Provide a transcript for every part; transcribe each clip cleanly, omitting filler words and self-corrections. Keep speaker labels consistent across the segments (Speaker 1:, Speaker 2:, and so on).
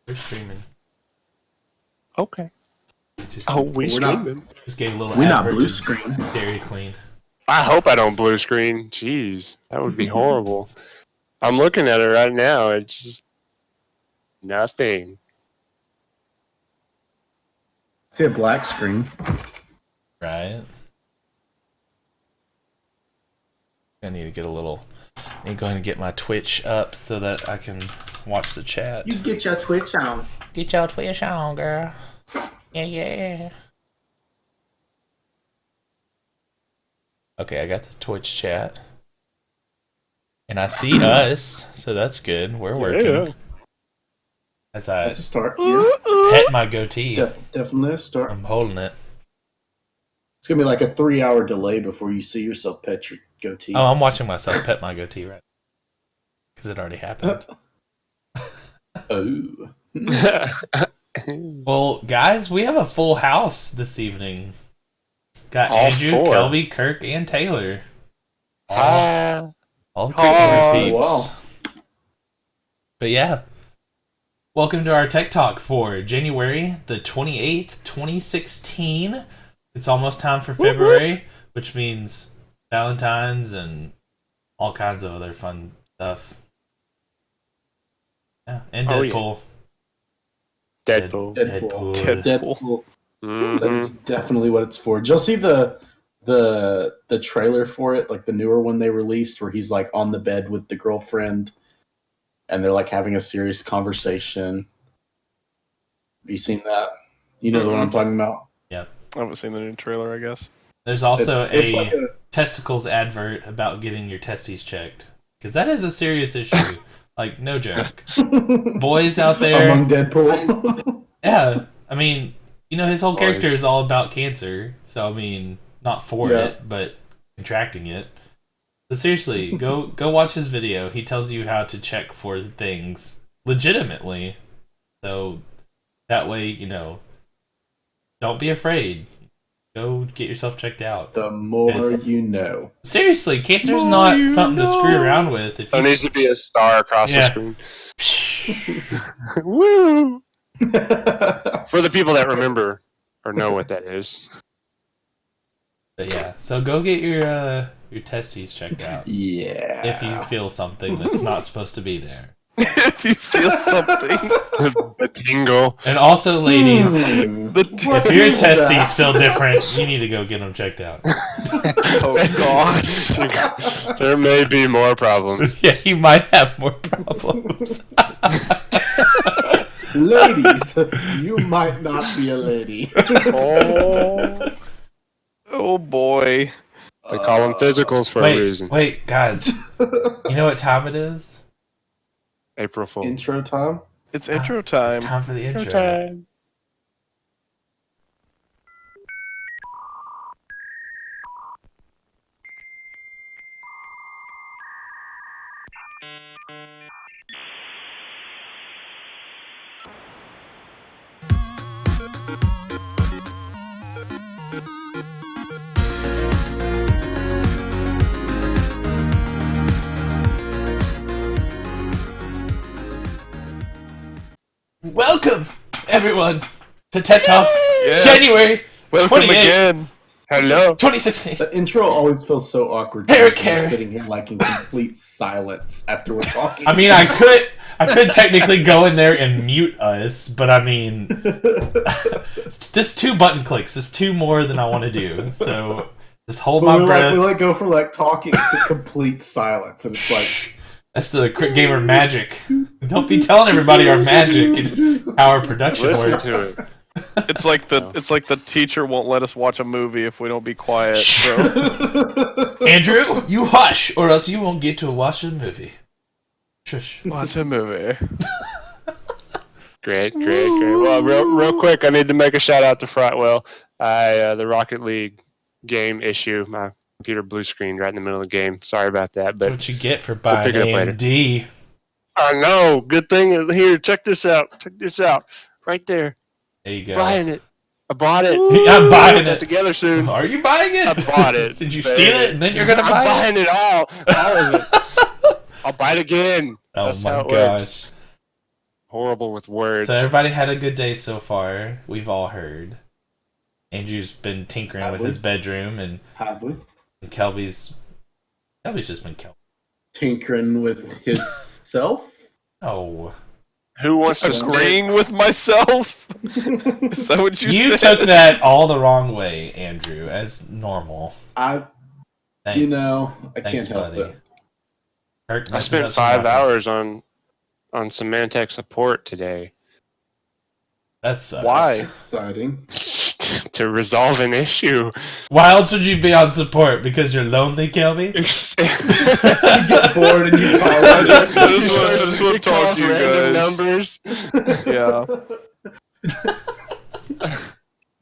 Speaker 1: We're streaming.
Speaker 2: Okay.
Speaker 1: Just,
Speaker 2: We're streaming.
Speaker 1: Just gave a little.
Speaker 3: We're not blue screen.
Speaker 1: Dairy Queen.
Speaker 2: I hope I don't blue screen. Jeez, that would be horrible. I'm looking at it right now. It's just nothing.
Speaker 3: See a black screen.
Speaker 1: Right. I need to get a little. I need to go ahead and get my Twitch up so that I can watch the chat.
Speaker 3: You get your Twitch on.
Speaker 1: Get your Twitch on, girl. Yeah. Okay, I got the Twitch chat. And I see us, so that's good. We're working.
Speaker 2: Yeah.
Speaker 1: As I
Speaker 3: That's a start. Yeah.
Speaker 1: pet my goatee.
Speaker 3: Definitely a start.
Speaker 1: I'm holding it.
Speaker 3: It's going to be like a 3-hour delay before you see yourself pet your goatee.
Speaker 1: Oh, I'm watching myself pet my goatee right now. Because it already happened.
Speaker 3: Oh.
Speaker 1: Well, guys, we have a full house this evening. Got
Speaker 2: All
Speaker 1: Andrew,
Speaker 2: four.
Speaker 1: Kelby, Kirk, and Taylor.
Speaker 2: Hi.
Speaker 1: All the Critgamer peeps.
Speaker 3: wow.
Speaker 1: But yeah. Welcome to our Tech Talk for January the 28th, 2016. It's almost time for February, which means Valentine's and all kinds of other fun stuff. Yeah, and
Speaker 2: Oh, yeah.
Speaker 1: Deadpool.
Speaker 2: Deadpool.
Speaker 3: Deadpool.
Speaker 2: Mhm.
Speaker 3: That is definitely what it's for. Did y'all see the trailer for it? Like the newer one they released where he's like on the bed with the girlfriend and they're like having a serious conversation. Have you seen that? You know the one I'm talking about?
Speaker 4: I haven't seen the new trailer, I guess.
Speaker 1: There's also
Speaker 3: It's
Speaker 1: a
Speaker 3: like a
Speaker 1: testicles advert about getting your testes checked. Because that is a serious issue. Like, no joke. Boys out there.
Speaker 3: among Deadpool.
Speaker 1: Yeah. I mean, you know, his whole character
Speaker 2: Boys.
Speaker 1: is all about cancer. So, I mean, not for
Speaker 3: Yeah.
Speaker 1: it, but contracting it. So, seriously, go watch his video. He tells you how to check for things legitimately. So, that way, you know, don't be afraid. Go get yourself checked out.
Speaker 3: The more you know.
Speaker 1: Seriously, cancer's
Speaker 4: More
Speaker 1: not
Speaker 4: you
Speaker 1: something to screw
Speaker 4: know.
Speaker 1: around with. If
Speaker 2: There
Speaker 1: you
Speaker 2: needs to be a star across
Speaker 1: Yeah.
Speaker 2: the screen. Woo! For the people that remember or know what that is.
Speaker 1: But yeah, so go get your testes checked out
Speaker 3: Yeah.
Speaker 1: if you feel something that's not supposed to be there.
Speaker 4: If you feel something.
Speaker 2: The tingle.
Speaker 1: And also, ladies,
Speaker 3: What
Speaker 1: if your
Speaker 3: is
Speaker 1: testes
Speaker 3: that?
Speaker 1: feel different, you need to go get them checked out.
Speaker 4: Oh, gosh.
Speaker 2: There may be more problems.
Speaker 1: Yeah, you might have more problems.
Speaker 3: Ladies, you might not be a lady.
Speaker 2: Oh,
Speaker 4: Oh, boy.
Speaker 2: they call them physicals for a reason.
Speaker 1: Wait, guys. You know what time it is?
Speaker 2: April Fool.
Speaker 3: Intro time?
Speaker 4: It's intro
Speaker 1: It's
Speaker 4: time.
Speaker 1: time for the intro.
Speaker 2: Time.
Speaker 1: Welcome, everyone, to Tech Talk
Speaker 4: Yes.
Speaker 1: January
Speaker 4: Welcome
Speaker 1: 28.
Speaker 4: again.
Speaker 2: Hello.
Speaker 1: 2016.
Speaker 3: The intro always feels so awkward.
Speaker 1: Eric
Speaker 3: We're
Speaker 1: Carey.
Speaker 3: sitting here like in complete silence after we're talking.
Speaker 1: I mean, I could technically go in there and mute us, but I mean, this 2 button clicks is 2 more than I want to do. So just hold my
Speaker 3: we
Speaker 1: breath.
Speaker 3: like go from like talking to complete silence, and it's like
Speaker 1: That's the Critgamer magic. Don't be telling everybody our magic and how our production
Speaker 2: Listen
Speaker 1: works.
Speaker 2: to it.
Speaker 4: It's like the teacher won't let us watch a movie if we don't be quiet.
Speaker 1: Shh.
Speaker 4: So
Speaker 1: Andrew, you hush, or else you won't get to watch the movie. Shush.
Speaker 4: watch a movie.
Speaker 2: Great. Well, real quick, I need to make a shout out to Frotwell. The Rocket League game issue. My computer blue screened right in the middle of the game. Sorry about that,
Speaker 1: That's
Speaker 2: but
Speaker 1: what you get for
Speaker 2: We'll
Speaker 1: buying
Speaker 2: pick it up later.
Speaker 1: AMD.
Speaker 2: I know. Good thing. Here, check this out. Right there.
Speaker 1: There you go.
Speaker 2: Buying it. I bought it.
Speaker 1: I'm buying
Speaker 2: We'll get
Speaker 1: it.
Speaker 2: together soon.
Speaker 1: Are you buying it?
Speaker 2: I bought it.
Speaker 1: Did you
Speaker 2: baby.
Speaker 1: steal it and then you're gonna
Speaker 2: I'm
Speaker 1: buy it?
Speaker 2: buying it all of it. I'll buy it again.
Speaker 1: Oh
Speaker 2: That's
Speaker 1: my
Speaker 2: how it
Speaker 1: gosh.
Speaker 2: works. horrible with words.
Speaker 1: So everybody had a good day so far. We've all heard. Andrew's been tinkering with his bedroom, and
Speaker 3: Have we?
Speaker 1: Kelby's just been Kelby.
Speaker 3: Tinkering with himself?
Speaker 1: Oh.
Speaker 2: Who wants to
Speaker 4: Agreeing with myself? Is that what you said?
Speaker 1: took that all the wrong way, Andrew, as normal.
Speaker 3: I
Speaker 1: Thanks.
Speaker 3: can't
Speaker 1: Thanks,
Speaker 3: help
Speaker 1: buddy.
Speaker 3: it.
Speaker 1: Kurt
Speaker 2: I
Speaker 1: messing
Speaker 2: spent
Speaker 1: up some
Speaker 2: 5
Speaker 1: rocking.
Speaker 2: hours on Symantec support today
Speaker 1: That sucks.
Speaker 4: Why?
Speaker 3: Exciting.
Speaker 2: to resolve an issue.
Speaker 1: Why else would you be on support? Because you're lonely, Kelby?
Speaker 3: You get bored and you call
Speaker 4: I
Speaker 3: it.
Speaker 4: just want to talk to you
Speaker 2: random
Speaker 4: guys.
Speaker 2: numbers.
Speaker 4: Yeah.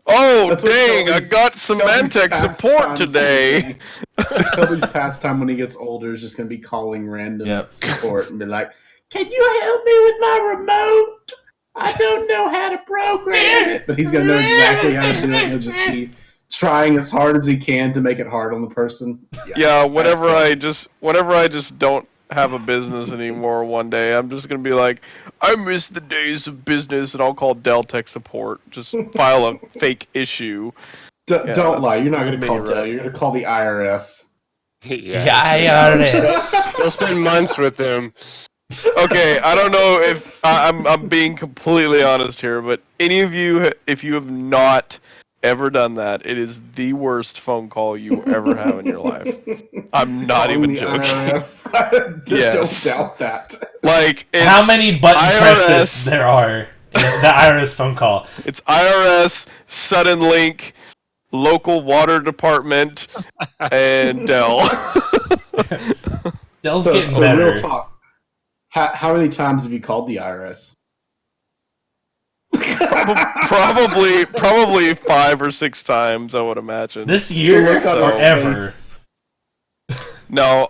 Speaker 4: Oh,
Speaker 3: That's what
Speaker 4: dang, I
Speaker 3: Kelby's-
Speaker 4: got
Speaker 3: Kelby's
Speaker 4: Symantec
Speaker 3: pastime
Speaker 4: support today.
Speaker 3: Kelby's pastime when he gets older is just going to be calling random
Speaker 1: Yep.
Speaker 3: support and be like, "Can you help me with my remote? I don't know how to program it." But he's going to know exactly how to do it. He'll just be trying as hard as he can to make it hard on the person.
Speaker 4: Yeah, whenever
Speaker 3: that's
Speaker 4: I just don't have a business anymore one day, I'm just gonna be like, I miss the days of business, and I'll call Dell Tech support. Just file a fake issue.
Speaker 3: Don't lie.
Speaker 4: that's
Speaker 3: You're not going to
Speaker 4: me,
Speaker 3: call Dell.
Speaker 4: right?
Speaker 3: You're going to call the IRS.
Speaker 1: IRS.
Speaker 2: You'll spend months with them.
Speaker 4: Okay, I don't know if I'm being completely honest here, but any of you, if you have not ever done that, it is the worst phone call you ever have in your life. I'm not
Speaker 3: Calling
Speaker 4: even
Speaker 3: the
Speaker 4: joking.
Speaker 3: IRS.
Speaker 4: Yes.
Speaker 3: Don't doubt that.
Speaker 4: Like, it's
Speaker 1: How many button
Speaker 4: IRS.
Speaker 1: presses there are in the IRS phone call?
Speaker 4: It's IRS, Sudden Link, local water department, and Dell.
Speaker 1: Dell's
Speaker 3: So
Speaker 1: getting
Speaker 3: real
Speaker 1: better.
Speaker 3: talk. How many times have you called the IRS?
Speaker 4: Probably 5 or 6 times, I would imagine.
Speaker 1: This
Speaker 3: You
Speaker 1: year
Speaker 3: look up
Speaker 1: or
Speaker 3: his
Speaker 1: ever?
Speaker 3: face.
Speaker 4: No,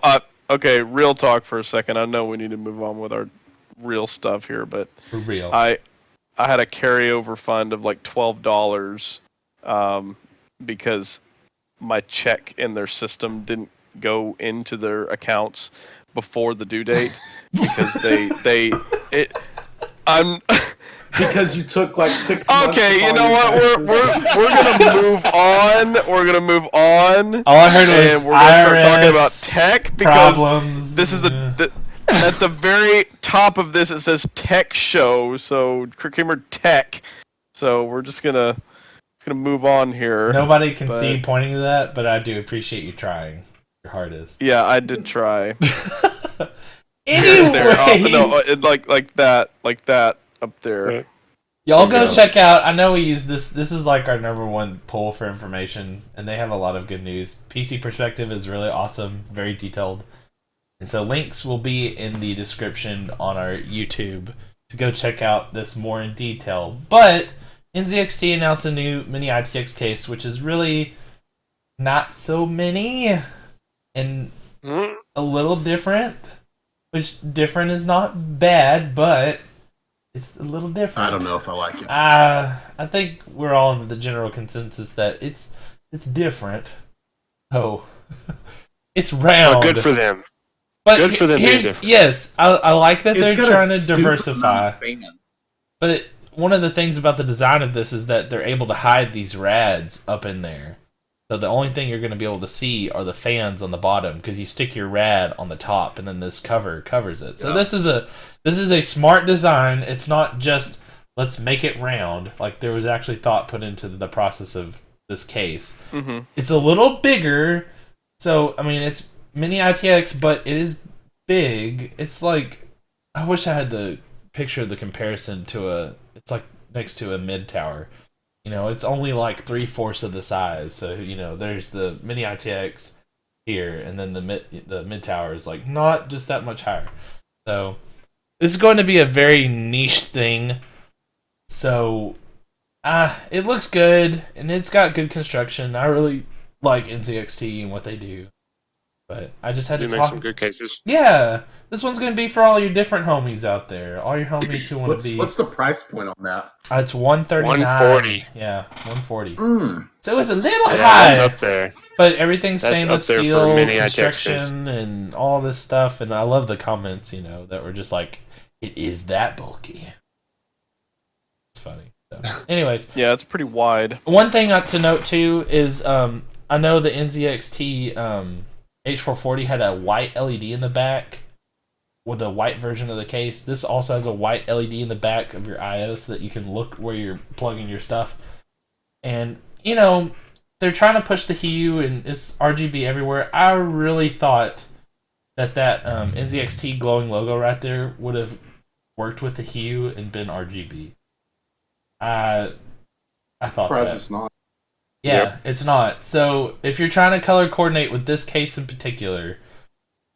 Speaker 4: okay, real talk for a second. I know we need to move on with our real stuff here, but
Speaker 1: For real.
Speaker 4: I had a carryover fund of like $12 because my check in their system didn't go into their accounts before the due date because I'm
Speaker 3: Because you took like 6 months.
Speaker 4: okay.
Speaker 3: to
Speaker 4: You
Speaker 3: file
Speaker 4: know
Speaker 3: your
Speaker 4: what?
Speaker 3: taxes.
Speaker 4: We're gonna move on. We're gonna move on.
Speaker 1: All I heard was
Speaker 4: And we're gonna start talking about
Speaker 1: IRS
Speaker 4: tech because
Speaker 1: problems.
Speaker 4: this is the at the very top of this. It says tech show, so Critgamer tech. So we're just gonna move on here.
Speaker 1: Nobody can
Speaker 4: but-
Speaker 1: see pointing to that, but I do appreciate you trying your hardest.
Speaker 4: Yeah, I did try.
Speaker 1: Anyways,
Speaker 4: There. No, like that up there.
Speaker 2: Right.
Speaker 1: y'all go
Speaker 4: Yeah.
Speaker 1: check out. I know we use this. This is like our #1 poll for information, and they have a lot of good news. PC Perspective is really awesome, very detailed, and so links will be in the description on our YouTube to go check out this more in detail. But NZXT announced a new mini ITX case, which is really not so mini and
Speaker 2: Mm.
Speaker 1: a little different. Which different is not bad, but it's a little different.
Speaker 3: I don't know if I like it.
Speaker 1: I think we're all in the general consensus that it's different. Oh, it's round.
Speaker 2: Well, good for them.
Speaker 1: But
Speaker 2: good for them being
Speaker 1: here's-
Speaker 2: different.
Speaker 1: Yes, I like that
Speaker 3: It's
Speaker 1: they're
Speaker 3: got a
Speaker 1: trying to
Speaker 3: stupid
Speaker 1: diversify.
Speaker 3: amount of fan.
Speaker 1: But one of the things about the design of this is that they're able to hide these rads up in there. So the only thing you're going to be able to see are the fans on the bottom because you stick your rad on the top and then this cover covers it. So
Speaker 3: Yeah.
Speaker 1: this is a smart design. It's not just let's make it round. Like there was actually thought put into the process of this case.
Speaker 4: Mm-hmm.
Speaker 1: It's a little bigger. So I mean it's mini ITX, but it is big. It's like I wish I had the picture of the comparison to it's like next to a mid tower. You know, it's only like 3/4 of the size. So, you know, there's the mini ITX here, and then the mid tower is like not just that much higher. So, this is going to be a very niche thing. So, it looks good, and it's got good construction. I really like NZXT and what they do. But I just had
Speaker 2: You
Speaker 1: to
Speaker 2: make
Speaker 1: talk.
Speaker 2: some good cases.
Speaker 1: Yeah, this one's going to be for all your different homies out there. All your homies who want to be.
Speaker 3: What's the price point on that?
Speaker 1: It's $139.
Speaker 2: $140.
Speaker 1: Yeah, $140.
Speaker 3: Mm.
Speaker 1: So it's a little
Speaker 2: Yeah,
Speaker 1: high,
Speaker 2: that's up there.
Speaker 1: but everything's
Speaker 2: That's
Speaker 1: stainless
Speaker 2: up there for
Speaker 1: steel
Speaker 2: mini ITX
Speaker 1: construction and all this stuff. And I love the comments, you know, that were just like, "It is that bulky." funny. So, anyways,
Speaker 4: Yeah, it's pretty wide.
Speaker 1: one thing to note too is I know the NZXT H440 had a white LED in the back with a white version of the case. This also has a white LED in the back of your I/O so that you can look where you're plugging your stuff. And they're trying to push the hue and it's RGB everywhere. I really thought that NZXT glowing logo right there would have worked with the hue and been RGB. I thought
Speaker 3: Surprised
Speaker 1: that.
Speaker 3: it's not.
Speaker 1: Yeah,
Speaker 2: Yep.
Speaker 1: it's not. So if you're trying to color coordinate with this case in particular,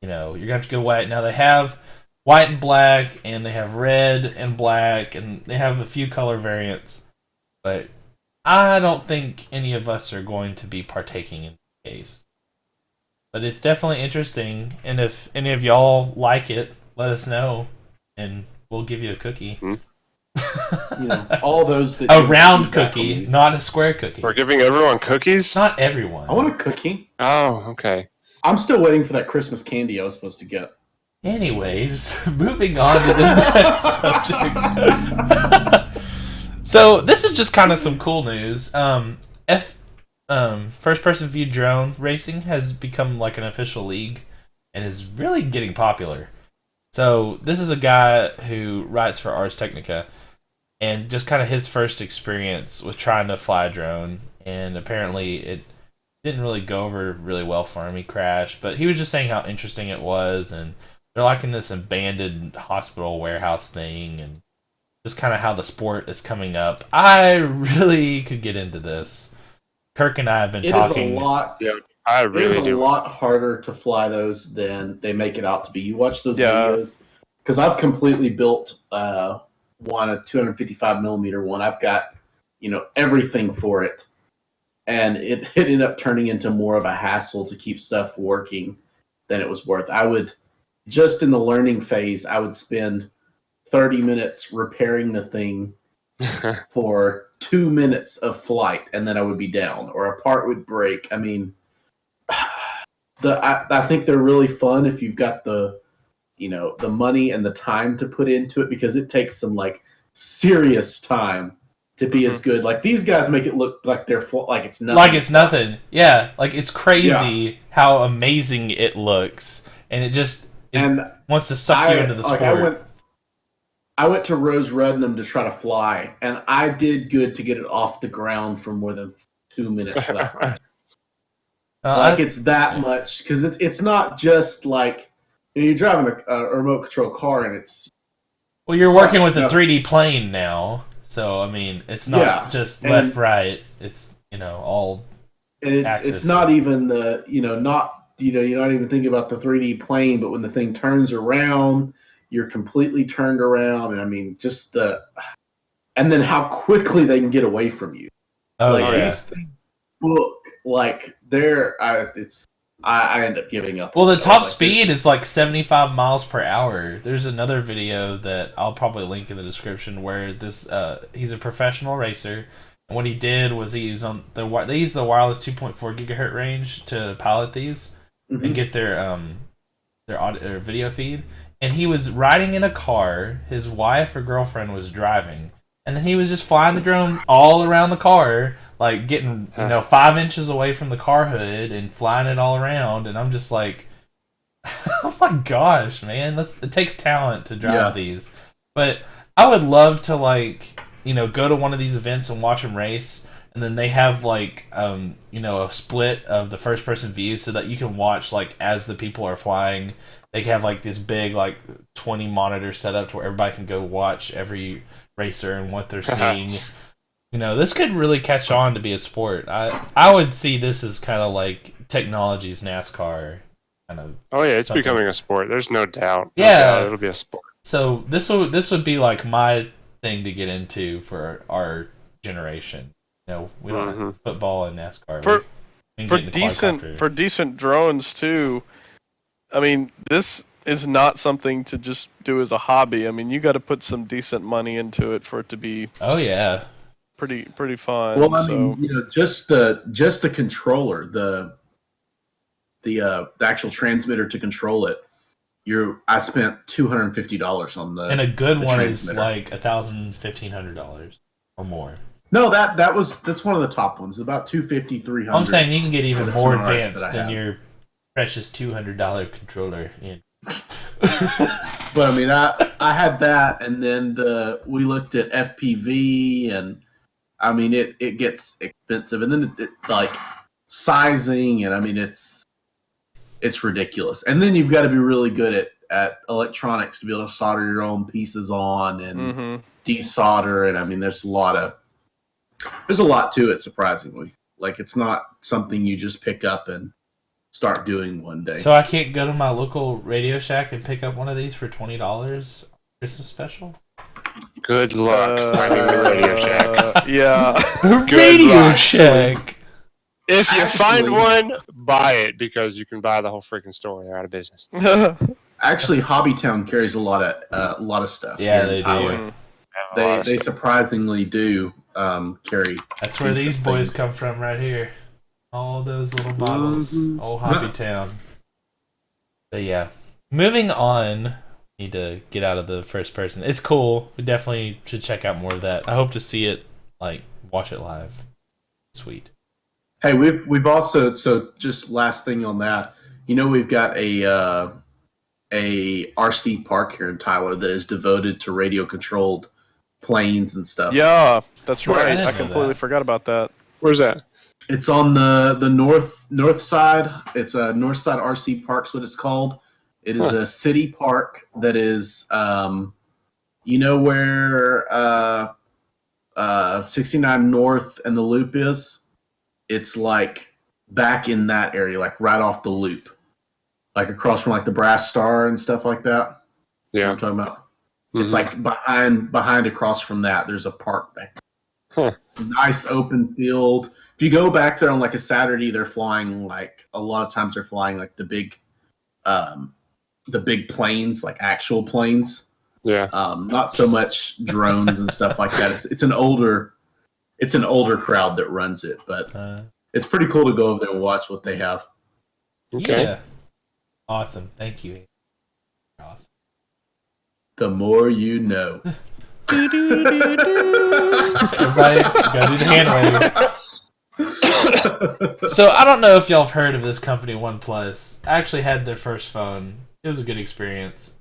Speaker 1: you're gonna have to go white. Now they have white and black, and they have red and black, and they have a few color variants. But I don't think any of us are going to be partaking in the case. But it's definitely interesting, and if any of y'all like it, let us know, and we'll give you a cookie.
Speaker 3: All those that
Speaker 1: A
Speaker 3: do
Speaker 1: round
Speaker 3: feedback on
Speaker 1: cookie,
Speaker 3: these.
Speaker 1: not a square cookie.
Speaker 2: We're giving everyone cookies?
Speaker 1: Not everyone.
Speaker 3: I want a cookie.
Speaker 2: Oh, okay.
Speaker 3: I'm still waiting for that Christmas candy I was supposed to get.
Speaker 1: Anyways, moving on to the next subject. So this is just kind of some cool news. First-person view drone racing has become like an official league and is really getting popular. So this is a guy who writes for Ars Technica, and just kind of his first experience with trying to fly a drone, and apparently it didn't really go over really well for him. He crashed, but he was just saying how interesting it was, and they're like in this abandoned hospital warehouse thing, and just kind of how the sport is coming up. I really could get into this. Kirk and I have been
Speaker 3: It
Speaker 1: talking.
Speaker 3: is a lot.
Speaker 2: Yeah, I
Speaker 3: It
Speaker 2: really
Speaker 3: is a
Speaker 2: do.
Speaker 3: lot harder to fly those than they make it out to be. You watch those
Speaker 4: Yeah.
Speaker 3: videos because I've completely built a 255 millimeter one. I've got everything for it, and it ended up turning into more of a hassle to keep stuff working than it was worth. I would just in the learning phase, I would spend 30 minutes repairing the thing for 2 minutes of flight, and then I would be down, or a part would break. I mean, I think they're really fun if you've got the money and the time to put into it, because it takes some like serious time to be as good. Like these guys make it look like they're like it's nothing.
Speaker 1: Like it's nothing. Yeah, like it's crazy how amazing it looks, and it wants to suck you into the sport.
Speaker 3: I went to Rose Rudnam to try to fly, and I did good to get it off the ground for more than 2 minutes without crashing. It's that much, because it's not just like you're driving a remote control car, and it's
Speaker 1: you're working with a 3D plane now, so I mean it's not just left right. It's all.
Speaker 3: And it's not even the you're not even thinking about the 3D plane, but when the thing turns around, you're completely turned around, and I mean and then how quickly they can get away from you. These things look like I end up giving up.
Speaker 1: Well, the top speed is like 75 miles per hour. There's another video that I'll probably link in the description where he's a professional racer, and what he did was they used the wireless 2.4 gigahertz range to pilot these and get their audio, video feed. And he was riding in a car. His wife or girlfriend was driving, and then he was just flying the drone all around the car, like getting 5 inches away from the car hood and flying it all around. And I'm just like, oh my gosh, man, it takes talent to drive these. But I would love to go to one of these events and watch them race. And then they have a split of the first person view so that you can watch as the people are flying. They have this big 20 monitor setup to where everybody can go watch every racer and what they're seeing. This could really catch on to be a sport. I would see this as kind of like technology's NASCAR kind of.
Speaker 2: Oh yeah, it's becoming a sport. There's no doubt. It'll be a sport.
Speaker 1: So this would be like my thing to get into for our generation. We don't have football and NASCAR.
Speaker 4: For decent drones too. I mean, this is not something to just do as a hobby. I mean, you got to put some decent money into it for it to be.
Speaker 1: Oh yeah,
Speaker 4: pretty fun.
Speaker 3: Well, I mean, just the controller, the actual transmitter to control it. I spent $250 on the.
Speaker 1: And a good one is like $1,000, $1,500. or more.
Speaker 3: No, that's one of the top ones. About 250, 300.
Speaker 1: I'm saying you can get even
Speaker 3: the
Speaker 1: more
Speaker 3: 10RS
Speaker 1: advanced
Speaker 3: that I
Speaker 1: than
Speaker 3: have.
Speaker 1: your precious $200 controller. Yeah.
Speaker 3: But I mean, I had that, and then we looked at FPV, and I mean, it gets expensive, and then it like sizing, and I mean, it's ridiculous. And then you've got to be really good at electronics to be able to solder your own pieces on and desolder, and I mean, there's a lot to it. Surprisingly, like it's not something you just pick up and start doing one day.
Speaker 1: So I can't go to my local Radio Shack and pick up one of these for $20 Christmas special?
Speaker 2: Good luck finding the Radio Shack.
Speaker 4: Yeah.
Speaker 1: Radio
Speaker 2: luck.
Speaker 1: Shack!
Speaker 2: If you find
Speaker 3: Actually-
Speaker 2: one, buy it because you can buy the whole freaking store. They're out of business.
Speaker 3: Actually, Hobbytown carries a lot of stuff.
Speaker 1: Yeah,
Speaker 3: here in
Speaker 1: they do.
Speaker 3: Tyler. They surprisingly do carry.
Speaker 1: That's where
Speaker 3: decent
Speaker 1: these boys
Speaker 3: things.
Speaker 1: come from right here. All those little models. Old Hobby Town. But yeah. Moving on. Need to get out of the first person. It's cool. We definitely should check out more of that. I hope to see it, like, watch it live. Sweet.
Speaker 3: Hey, we've also, so just last thing on that. You know, we've got a RC park here in Tyler that is devoted to radio controlled planes and stuff.
Speaker 4: Yeah, that's
Speaker 1: I
Speaker 4: right.
Speaker 1: didn't
Speaker 4: I
Speaker 1: know
Speaker 4: completely
Speaker 1: that.
Speaker 4: forgot about that.
Speaker 2: Where's that?
Speaker 3: It's on the north side. It's a North Side RC Park's what it's called. It is a city park that is, you know where 69 North and the Loop is? It's like back in that area, like right off the Loop, like across from like the Brass Star and stuff like that. You know
Speaker 2: Yeah.
Speaker 3: what I'm talking about? It's like behind across from that. There's a park back there.
Speaker 2: Huh.
Speaker 3: Nice open field. If you go back there on like a Saturday, they're flying like a lot of times they're flying like the big planes, like actual planes.
Speaker 2: Yeah.
Speaker 3: Not so much drones and stuff like that. It's an older crowd that runs it, but it's pretty cool to go over there and watch what they have.
Speaker 2: Okay.
Speaker 1: Yeah. Awesome. Thank you. Awesome.
Speaker 3: The more you know.
Speaker 1: Everybody, go do the hand wave. So I don't know if y'all have heard of this company, OnePlus. I actually had their first phone. It was a good experience.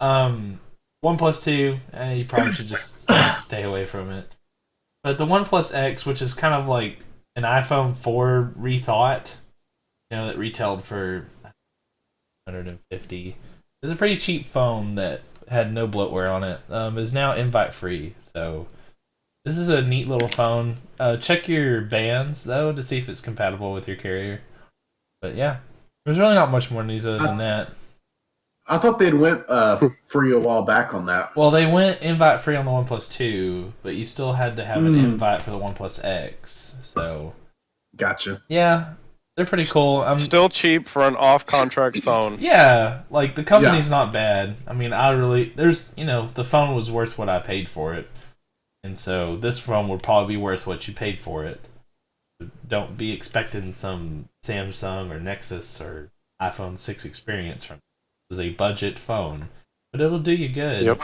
Speaker 1: OnePlus 2, you probably should just stay away from it. But the OnePlus X, which is kind of like an iPhone 4 rethought, that retailed for $150. It's a pretty cheap phone that had no bloatware on it. Is now invite free, so this is a neat little phone. Check your bands though to see if it's compatible with your carrier. But yeah, there's really not much more news other than that.
Speaker 3: I thought they'd went free a while back on that.
Speaker 1: Well, they went invite free on the OnePlus 2, but you still had to have an invite for the OnePlus X. So
Speaker 3: Gotcha.
Speaker 1: yeah, they're pretty cool.
Speaker 4: Still cheap for an off-contract phone.
Speaker 1: Yeah, like the company's not bad. I mean, the phone was worth what I paid for it, and so this phone will probably be worth what you paid for it. Don't be expecting some Samsung or Nexus or iPhone 6 experience from it. This is a budget phone, but it'll do you good.
Speaker 2: Yep.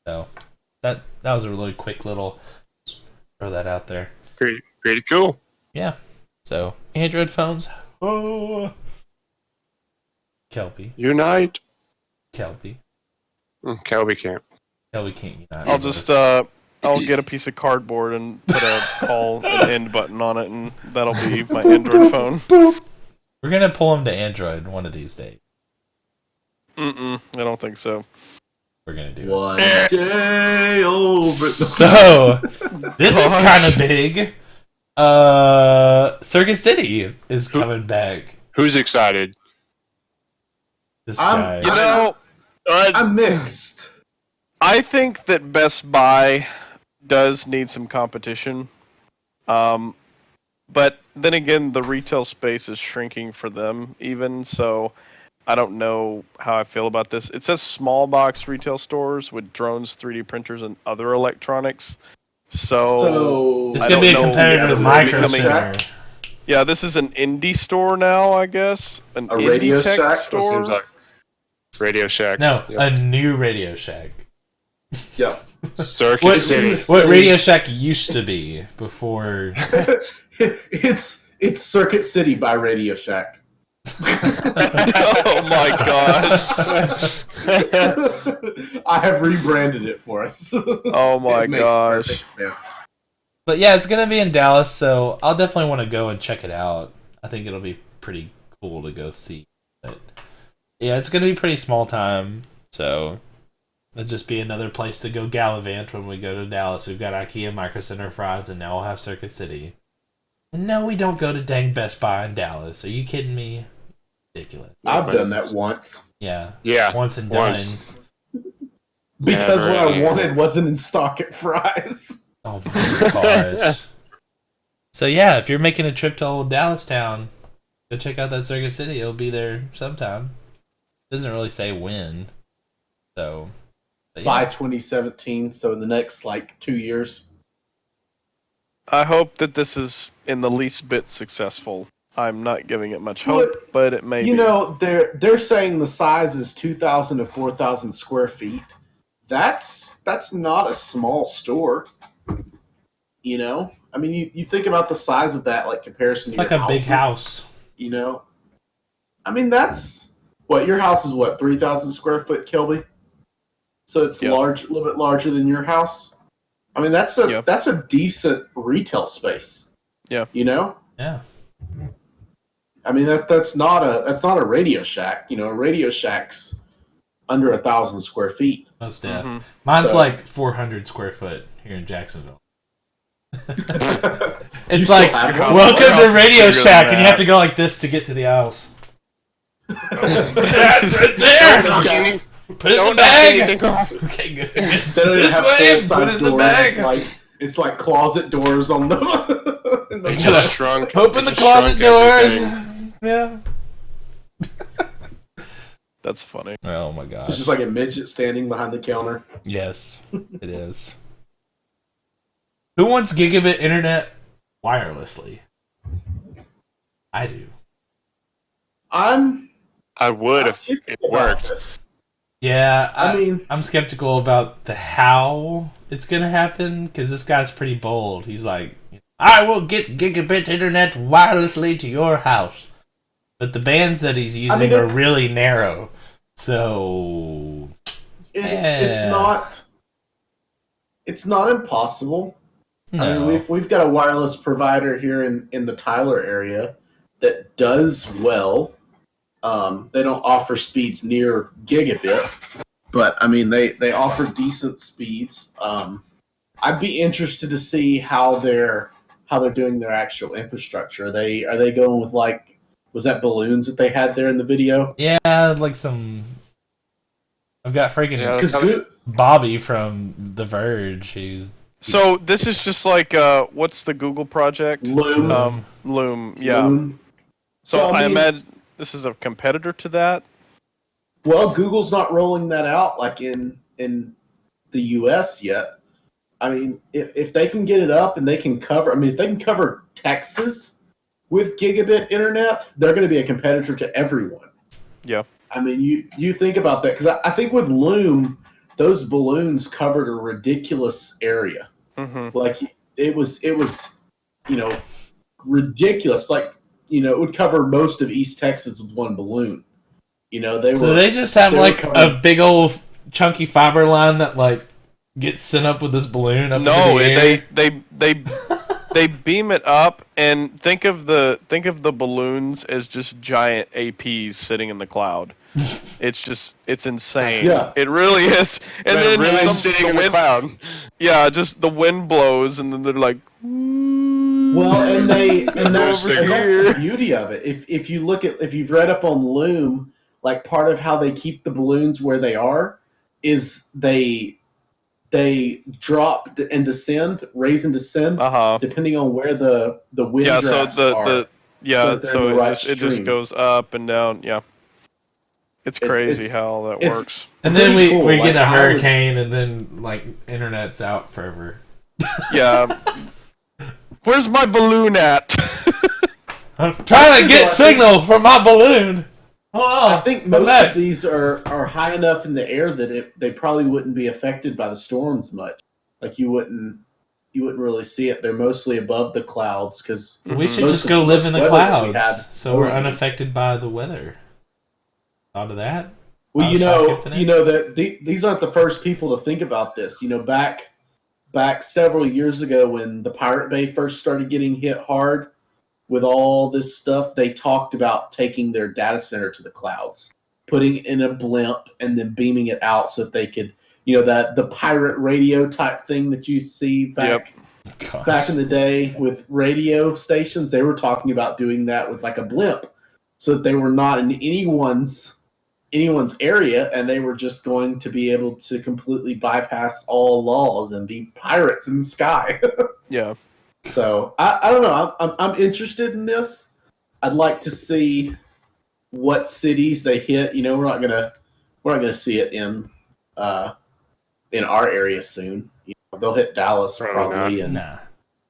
Speaker 1: So that was a really quick little throw that out there.
Speaker 2: Pretty cool.
Speaker 1: Yeah. So Android phones. Oh, Kelby.
Speaker 2: Unite.
Speaker 1: Kelby
Speaker 2: Kelby camp.
Speaker 1: can't unite.
Speaker 4: I'll just I'll get a piece of cardboard and put a call and end button on it, and that'll be my Android phone.
Speaker 1: We're gonna pull him to Android one of these days.
Speaker 4: I don't think so.
Speaker 1: We're gonna do
Speaker 3: One day over.
Speaker 1: So this is kind of big. Circuit City is coming back.
Speaker 2: Who's excited?
Speaker 1: This guy.
Speaker 4: You know,
Speaker 3: I'm mixed.
Speaker 4: I think that Best Buy does need some competition. But then again, the retail space is shrinking for them even, so I don't know how I feel about this. It says small box retail stores with drones, 3D printers, and other electronics. So
Speaker 1: It's
Speaker 4: I
Speaker 1: gonna be a
Speaker 4: don't know.
Speaker 1: competitor to
Speaker 4: Yeah,
Speaker 1: Micro
Speaker 4: becoming-
Speaker 1: Center.
Speaker 4: Yeah, this is an indie store now, I guess. An
Speaker 3: A Radio
Speaker 4: indie tech
Speaker 3: Shack?
Speaker 4: store.
Speaker 2: Seems like Radio Shack.
Speaker 1: No,
Speaker 2: Yep.
Speaker 1: a new Radio Shack.
Speaker 3: Yep.
Speaker 2: Circuit City.
Speaker 1: What Radio Shack used to be before.
Speaker 3: It's Circuit City by Radio Shack.
Speaker 4: Oh my gosh.
Speaker 3: I have rebranded it for us.
Speaker 4: Oh my
Speaker 3: It makes
Speaker 4: gosh.
Speaker 3: perfect sense.
Speaker 1: But yeah, it's gonna be in Dallas, so I'll definitely want to go and check it out. I think it'll be pretty cool to go see. But yeah, it's gonna be pretty small time, so it'll just be another place to go gallivant when we go to Dallas. We've got IKEA, Micro Center, Fry's, and now we'll have Circuit City. And no, we don't go to dang Best Buy in Dallas. Are you kidding me? Ridiculous.
Speaker 3: I've done that once.
Speaker 1: Yeah.
Speaker 2: Yeah.
Speaker 1: Once and
Speaker 2: once.
Speaker 1: done.
Speaker 3: Because
Speaker 2: Never
Speaker 3: what I
Speaker 2: again.
Speaker 3: wanted wasn't in stock at Fry's.
Speaker 1: Oh my gosh. So yeah, if you're making a trip to old Dallas town, go check out that Circuit City. It'll be there sometime. It doesn't really say when. So but
Speaker 3: By
Speaker 1: yeah.
Speaker 3: 2017, so in the next, 2 years.
Speaker 4: I hope that this is in the least bit successful. I'm not giving it much hope, but it may
Speaker 3: You
Speaker 4: be.
Speaker 3: know, they're saying the size is 2,000 to 4,000 square feet. That's not a small store. You know? I mean, you think about the size of that, comparison
Speaker 1: It's
Speaker 3: to
Speaker 1: like
Speaker 3: your
Speaker 1: a big
Speaker 3: houses,
Speaker 1: house.
Speaker 3: You know? I mean, that's... What, your house is 3,000 square foot, Kilby? So it's
Speaker 4: Yep.
Speaker 3: a little bit larger than your house? I mean, that's
Speaker 4: Yep.
Speaker 3: a decent retail space.
Speaker 4: Yeah.
Speaker 3: You know?
Speaker 1: Yeah.
Speaker 3: I mean, that's not a Radio Shack. You know, a Radio Shack's under 1,000 square feet.
Speaker 1: Most def.
Speaker 4: Mhm.
Speaker 1: Mine's
Speaker 3: So-
Speaker 1: 400 square foot here in Jacksonville.
Speaker 3: You
Speaker 1: It's
Speaker 3: still
Speaker 1: like,
Speaker 3: have one?
Speaker 1: welcome
Speaker 4: Our house
Speaker 1: to
Speaker 4: is
Speaker 1: Radio
Speaker 4: bigger than
Speaker 1: Shack, and you
Speaker 4: that.
Speaker 1: have to go like this to get to the aisles.
Speaker 2: Don't
Speaker 1: There!
Speaker 2: knock any-
Speaker 1: Put it in the
Speaker 2: don't knock
Speaker 1: bag!
Speaker 2: anything off.
Speaker 1: Okay, good.
Speaker 3: They don't even
Speaker 1: This
Speaker 3: have
Speaker 1: way,
Speaker 3: full
Speaker 1: put
Speaker 3: size
Speaker 1: it in the
Speaker 3: doors.
Speaker 1: bag.
Speaker 3: It's like closet doors on the. in the
Speaker 1: You
Speaker 2: Just
Speaker 1: gotta
Speaker 2: shrunk-
Speaker 1: Open the
Speaker 2: just
Speaker 1: closet
Speaker 2: shrunk
Speaker 1: doors!
Speaker 2: everything.
Speaker 1: Yeah.
Speaker 4: That's funny.
Speaker 1: Oh my
Speaker 3: It's
Speaker 1: gosh.
Speaker 3: just like a midget standing behind the counter.
Speaker 1: Yes, it is. Who wants gigabit internet wirelessly? I do.
Speaker 2: I would if
Speaker 3: I'm
Speaker 2: it
Speaker 3: about
Speaker 2: worked.
Speaker 3: this.
Speaker 1: Yeah,
Speaker 3: I mean,
Speaker 1: I'm skeptical about the how it's gonna happen because this guy's pretty bold. He's like, I will get gigabit internet wirelessly to your house. But the bands that he's using are
Speaker 3: it's-
Speaker 1: really narrow. So
Speaker 3: it's
Speaker 1: Yeah.
Speaker 3: not. It's not impossible.
Speaker 1: no.
Speaker 3: I mean, we've got a wireless provider here in the Tyler area that does well. They don't offer speeds near gigabit, but I mean they offer decent speeds. I'd be interested to see how they're doing their actual infrastructure. Are they going with was that balloons that they had there in the video?
Speaker 1: Yeah, like some. I've got freaking
Speaker 2: Yeah.
Speaker 3: Because
Speaker 1: Bobby from The Verge. He's
Speaker 4: So this is just like what's the Google project?
Speaker 3: Loom.
Speaker 4: Loom. Yeah.
Speaker 3: Loom.
Speaker 4: So I
Speaker 3: mean,
Speaker 4: imagine this is a competitor to that.
Speaker 3: well, Google's not rolling that out in the U.S. yet. I mean, if they can get it up and they can cover, if they can cover Texas with gigabit internet, they're going to be a competitor to everyone.
Speaker 4: Yeah.
Speaker 3: I mean, you think about that because I think with Loom, those balloons covered a ridiculous area.
Speaker 4: Mm-hmm.
Speaker 3: It was ridiculous. It would cover most of East Texas with one balloon.
Speaker 1: so they just have
Speaker 3: they were
Speaker 1: like a
Speaker 3: covered-
Speaker 1: big old chunky fiber line that gets sent up with this balloon up
Speaker 4: No,
Speaker 1: into the air.
Speaker 4: they beam it up and think of the balloons as just giant APs sitting in the cloud. It's insane.
Speaker 3: Yeah.
Speaker 4: It really is. And
Speaker 2: They're
Speaker 4: then
Speaker 2: really
Speaker 4: some-
Speaker 2: sitting
Speaker 4: the
Speaker 2: in the
Speaker 4: wind,
Speaker 2: cloud.
Speaker 4: yeah, just the wind blows and then they're like,
Speaker 3: Well, and that's
Speaker 2: Over
Speaker 3: the beauty of it. If you've read up on Loom, part of how they keep the balloons where they are is they drop and descend, raise and descend, depending on where the wind
Speaker 4: yeah. So
Speaker 3: drafts are.
Speaker 4: so
Speaker 3: they're in the right
Speaker 4: it just
Speaker 3: streams.
Speaker 4: goes up and down. Yeah, it's crazy how that
Speaker 3: it's-
Speaker 4: works.
Speaker 1: And then
Speaker 3: pretty cool.
Speaker 1: we get a
Speaker 3: I would-
Speaker 1: hurricane, and then internet's out forever.
Speaker 4: Yeah. Where's my balloon at?
Speaker 1: I'm trying to get signal from my balloon. Oh,
Speaker 3: I think most of these are high enough in the air that they probably wouldn't be affected by the storms much. Like you wouldn't really see it. They're mostly above the clouds because
Speaker 1: we should just go live in the clouds, so we're unaffected by the weather. Thought of that?
Speaker 3: Well, that these aren't the first people to think about this. Back several years ago when the Pirate Bay first started getting hit hard with all this stuff, they talked about taking their data center to the clouds, putting it in a blimp, and then beaming it out so that they could, that the pirate radio type thing that you see back in the day with radio stations. They were talking about doing that with like a blimp, so that they were not in anyone's area, and they were just going to be able to completely bypass all laws and be pirates in the sky.
Speaker 4: Yeah.
Speaker 3: So I don't know. I'm interested in this. I'd like to see what cities they hit. We're not gonna see it in our area soon. They'll hit Dallas probably and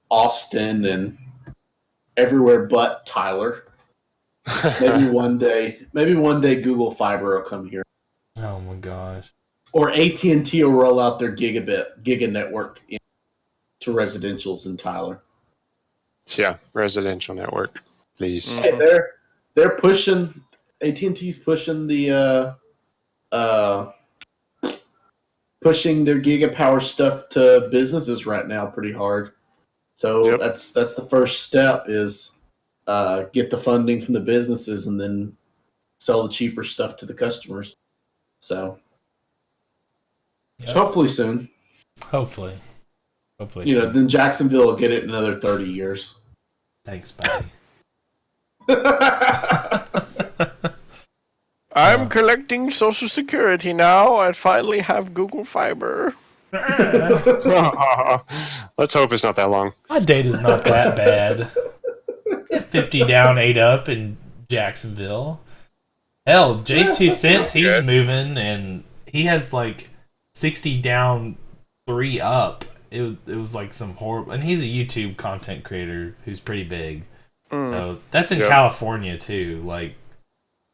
Speaker 3: Austin and everywhere but Tyler. Maybe one day Google Fiber will come here.
Speaker 1: Oh my gosh.
Speaker 3: Or AT&T will roll out their Giga network to residentials in Tyler.
Speaker 2: Yeah, residential network, please.
Speaker 3: Hey, they're pushing. AT&T's pushing the pushing their gigapower stuff to businesses right now pretty hard. So that's the first step is get the funding from the businesses and then sell the cheaper stuff to the customers. So hopefully soon.
Speaker 1: Hopefully.
Speaker 3: Then Jacksonville will get it in another 30 years.
Speaker 1: Thanks, buddy.
Speaker 4: I'm collecting Social Security now. I finally have Google Fiber.
Speaker 2: Let's hope it's not that long.
Speaker 1: My data's not that bad. 50 down, 8 up in Jacksonville. Hell, Jay's 2 cents, he's moving, and he has like 60 down, 3 up. It was like some horrible, and he's a YouTube content creator who's pretty big. So that's in California too. Like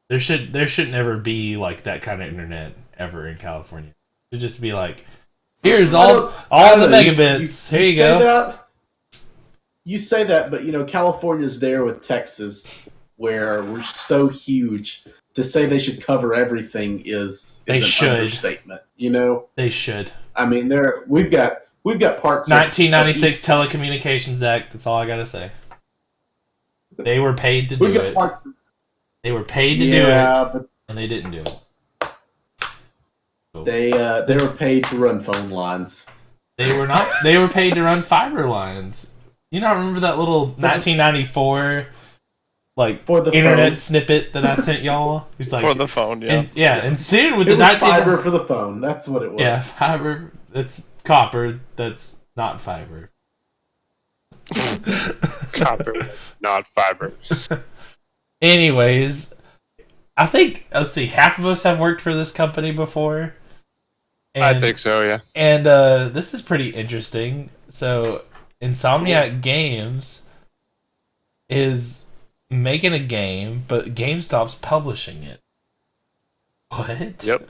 Speaker 1: there should never be like that kind of internet ever in California. It should just be like, here's all the megabits. Here you go.
Speaker 3: You say that, but California's there with Texas, where we're so huge. To say they should cover everything is an understatement.
Speaker 1: They should.
Speaker 3: I mean, we've got parts.
Speaker 1: 1996 Telecommunications Act. That's all I gotta say. They were paid to do it. They were paid to do it, and they didn't do it. So,
Speaker 3: they were paid to run phone lines.
Speaker 1: They were not. They were paid to run fiber lines. You not remember that little 1994 for the internet phone snippet that I sent y'all? It's like
Speaker 4: for the phone, yeah.
Speaker 1: And soon with
Speaker 3: it was fiber for the phone. That's what it was.
Speaker 1: Yeah, fiber. That's copper. That's not fiber.
Speaker 2: Copper, not fiber.
Speaker 1: Anyways, I think half of us have worked for this company before. And,
Speaker 2: I think so, yeah.
Speaker 1: And this is pretty interesting. So, Insomniac Games is making a game, but GameStop's publishing it. What?
Speaker 2: Yep.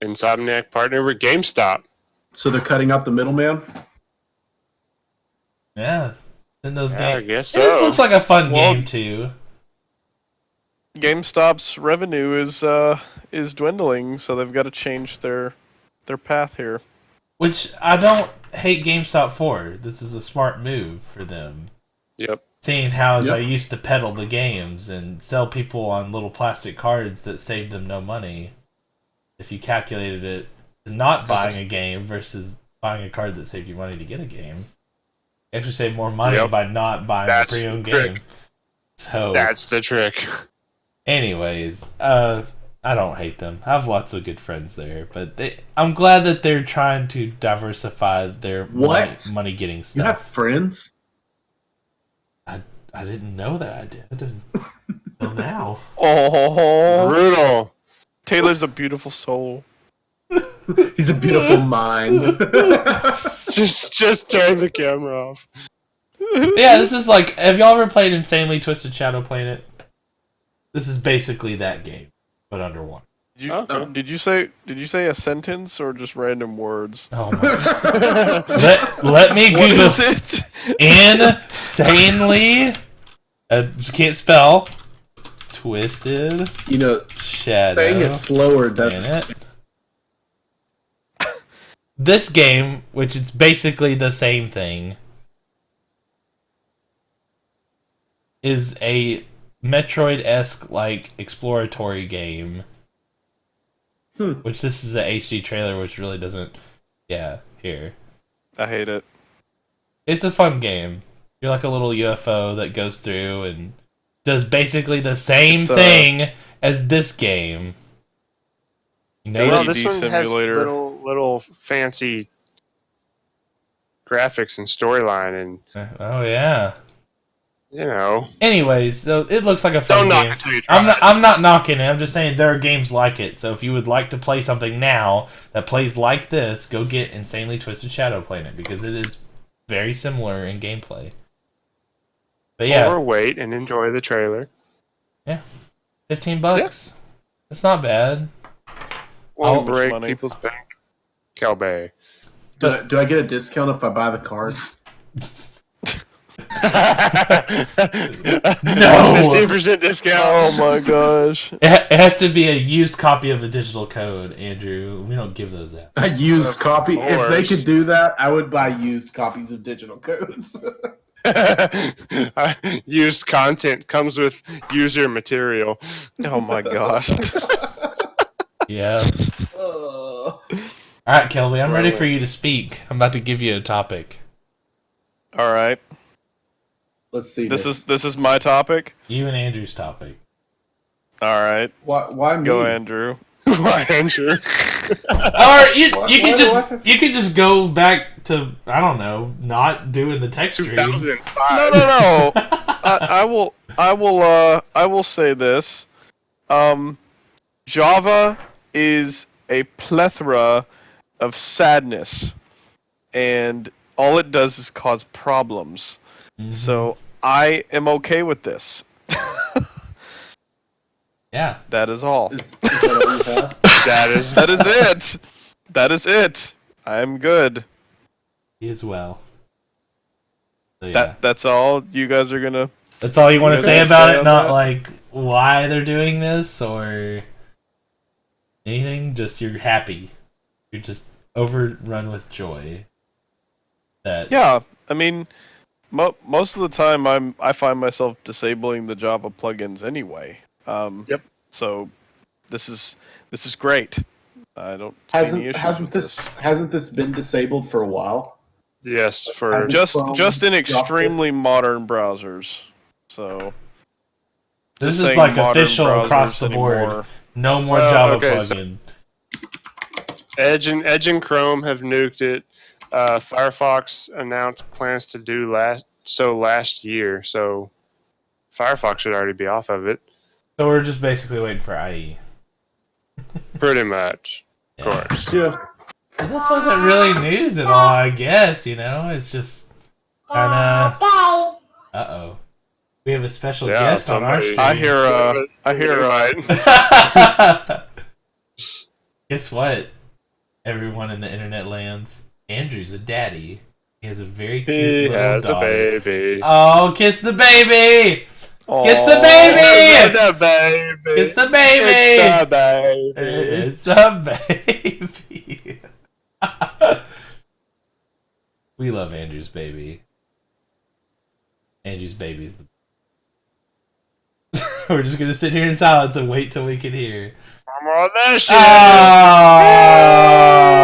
Speaker 2: Insomniac partnered with GameStop.
Speaker 3: So they're cutting out the middleman?
Speaker 1: Yeah. In those games.
Speaker 2: I guess so.
Speaker 1: This looks like a fun game too.
Speaker 4: GameStop's revenue is dwindling, so they've got to change their path here.
Speaker 1: Which I don't hate GameStop for. This is a smart move for them.
Speaker 2: Yep.
Speaker 1: Seeing how I used to peddle the games and sell people on little plastic cards that saved them no money. If you calculated it to not buying a game versus buying a card that saved you money to get a game, you actually save more money by not buying a pre-owned game. So
Speaker 2: that's the trick.
Speaker 1: Anyways, I don't hate them. I have lots of good friends there, but I'm glad that they're trying to diversify their money getting stuff.
Speaker 3: You have friends?
Speaker 1: I didn't know that I did until now.
Speaker 4: Oh,
Speaker 2: brutal!
Speaker 4: Taylor's a beautiful soul.
Speaker 3: He's a beautiful mind.
Speaker 2: just turn the camera off.
Speaker 1: Yeah, this is like. Have y'all ever played Insanely Twisted Shadow Planet? This is basically that game, but underwater.
Speaker 4: Did you say a sentence or just random words?
Speaker 1: Oh my! let me
Speaker 4: What
Speaker 1: Google
Speaker 4: is it?
Speaker 1: insanely. Just can't spell. Twisted
Speaker 3: You know,
Speaker 1: Shadow.
Speaker 3: saying it slower doesn't.
Speaker 1: Planet. This game, which it's basically the same thing, is a Metroid-esque like exploratory game. Which this is a HD trailer, which really doesn't. Yeah, here.
Speaker 4: I hate it.
Speaker 1: It's a fun game. You're like a little UFO that goes through and does basically the same thing as this game. You know,
Speaker 2: Well,
Speaker 4: ADD
Speaker 2: this one has
Speaker 4: simulator.
Speaker 2: little fancy graphics and storyline, and
Speaker 1: oh yeah.
Speaker 2: you know.
Speaker 1: Anyways, so it looks like a fun
Speaker 2: Don't
Speaker 1: game.
Speaker 2: knock it till you try it.
Speaker 1: I'm not knocking it. I'm just saying there are games like it. So if you would like to play something now that plays like this, go get Insanely Twisted Shadow Planet because it is very similar in gameplay. But yeah,
Speaker 2: Or wait and enjoy the trailer.
Speaker 1: $15. It's not bad. I'll-
Speaker 2: Won't break
Speaker 4: money.
Speaker 2: people's bank. Kelbay.
Speaker 3: Do I get a discount if I buy the card?
Speaker 1: No!
Speaker 2: 15% discount.
Speaker 4: Oh my gosh.
Speaker 1: It has to be a used copy of a digital code, Andrew. We don't give those out.
Speaker 3: A used copy. If they
Speaker 2: course.
Speaker 3: could do that, I would buy used copies of digital codes.
Speaker 2: Used content comes with user material.
Speaker 4: Oh my gosh.
Speaker 1: Yeah.
Speaker 3: Uh,
Speaker 1: All right, Kelby, I'm ready for you to speak. I'm about to give you a topic.
Speaker 4: All right.
Speaker 3: let's see.
Speaker 4: This is my topic.
Speaker 1: You and Andrew's topic.
Speaker 4: All right.
Speaker 3: Why me?
Speaker 4: Go, Andrew.
Speaker 2: Why, Andrew?
Speaker 1: Or you
Speaker 3: Why
Speaker 1: can just go back to, I don't know, not doing the text stream.
Speaker 2: 2005.
Speaker 4: No. I will say this. Java is a plethora of sadness, and all it does is cause problems.
Speaker 1: Mhm.
Speaker 4: So I am okay with this.
Speaker 1: Yeah.
Speaker 4: That is all.
Speaker 3: Is that all you have?
Speaker 2: That is
Speaker 4: That is it. That is it. I am good.
Speaker 1: He as well. So, yeah.
Speaker 4: That's all you guys are gonna.
Speaker 1: That's all you want to
Speaker 4: You
Speaker 1: say
Speaker 4: guys
Speaker 1: about
Speaker 4: say
Speaker 1: it,
Speaker 4: on
Speaker 1: not
Speaker 4: that?
Speaker 1: like why they're doing this or anything, just you're happy. You're just overrun with joy. That
Speaker 4: Yeah, I mean, most of the time I find myself disabling the Java plugins anyway.
Speaker 2: Yep.
Speaker 4: So this is great. I don't see any issues
Speaker 3: Hasn't
Speaker 4: with
Speaker 3: this been disabled for a while?
Speaker 2: Yes, for
Speaker 3: Hasn't-
Speaker 4: just
Speaker 3: Chrome
Speaker 4: just in
Speaker 3: dropped it?
Speaker 4: extremely modern browsers. So
Speaker 1: this
Speaker 4: just
Speaker 1: is
Speaker 4: saying
Speaker 1: like
Speaker 4: modern
Speaker 1: official across the
Speaker 4: browsers
Speaker 1: board.
Speaker 4: anymore.
Speaker 1: No more
Speaker 2: Well,
Speaker 1: Java
Speaker 2: okay, so-
Speaker 1: plugin.
Speaker 2: Edge and Chrome have nuked it. Firefox announced plans to do last year, so Firefox should already be off of it.
Speaker 1: So we're just basically waiting for IE.
Speaker 2: Pretty much,
Speaker 1: Yeah.
Speaker 2: of course.
Speaker 3: Yeah.
Speaker 1: But this wasn't really news at all, I guess, you know? It's just kinda uh-oh. We have a special
Speaker 2: Yeah,
Speaker 1: guest on our
Speaker 2: somebody-
Speaker 1: stream.
Speaker 4: I hear
Speaker 2: Right.
Speaker 1: Guess what? Everyone in the internet lands. Andrew's a daddy. He has a very cute
Speaker 2: He
Speaker 1: little
Speaker 2: has a
Speaker 1: daughter.
Speaker 2: baby.
Speaker 1: Oh, kiss the baby! Kiss the
Speaker 4: Aw.
Speaker 1: baby!
Speaker 2: The baby.
Speaker 1: Kiss the baby!
Speaker 2: It's the baby.
Speaker 1: It's the baby. We love Andrew's baby. Andrew's baby's the. We're just gonna sit here in silence and wait till we can hear.
Speaker 2: I'm on that shit.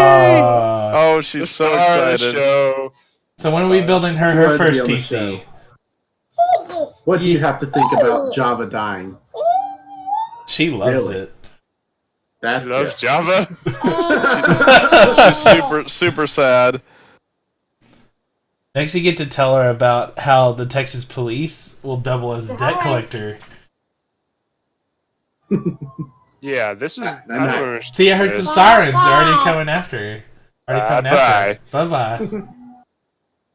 Speaker 1: Oh!
Speaker 4: Oh, she's so
Speaker 2: Star of the
Speaker 4: excited.
Speaker 2: show.
Speaker 1: So when are we building her
Speaker 3: Glad to be
Speaker 1: first
Speaker 3: on the
Speaker 1: PC?
Speaker 3: show. What do you have to think about Java dying?
Speaker 1: She loves
Speaker 3: Really?
Speaker 1: it.
Speaker 3: That's
Speaker 2: He loves
Speaker 3: it.
Speaker 2: Java.
Speaker 4: She's super sad.
Speaker 1: Next, you get to tell her about how the Texas police will double as a debt collector.
Speaker 2: Yeah, this is. I
Speaker 3: I'm
Speaker 2: don't
Speaker 3: not-
Speaker 2: understand.
Speaker 1: See, I heard some
Speaker 2: this.
Speaker 1: sirens. They're already coming after her. Already coming after her.
Speaker 2: Bye-bye.
Speaker 1: Bye-bye.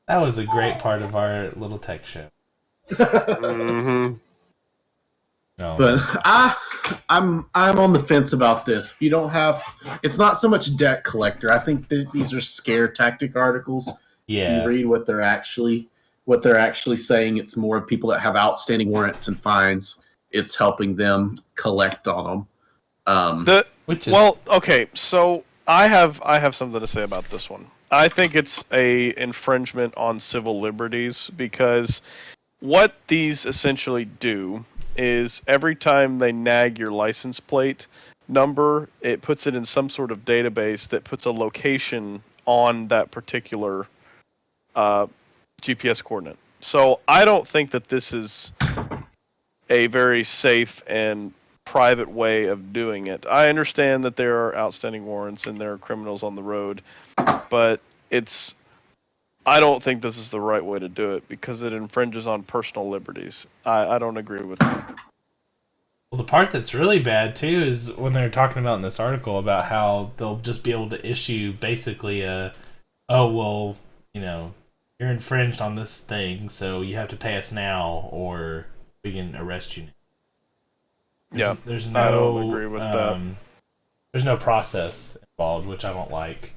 Speaker 1: That was a great part of our little tech show.
Speaker 2: Mhm.
Speaker 1: No.
Speaker 3: But I'm on the fence about this. If you don't have, it's not so much debt collector. I think these are scare tactic articles. If you read what they're actually saying, it's more people that have outstanding warrants and fines. It's helping them collect on them.
Speaker 4: Okay, so I have something to say about this one. I think it's a infringement on civil liberties because what these essentially do is every time they nag your license plate number, it puts it in some sort of database that puts a location on that particular GPS coordinate. So I don't think that this is a very safe and private way of doing it. I understand that there are outstanding warrants and there are criminals on the road, but I don't think this is the right way to do it because it infringes on personal liberties. I don't agree with that.
Speaker 1: Well, the part that's really bad too is when they're talking about in this article about how they'll just be able to issue basically you're infringed on this thing, so you have to pay us now or we can arrest you now. There's no,
Speaker 4: I don't agree with that.
Speaker 1: There's no process involved, which I don't like.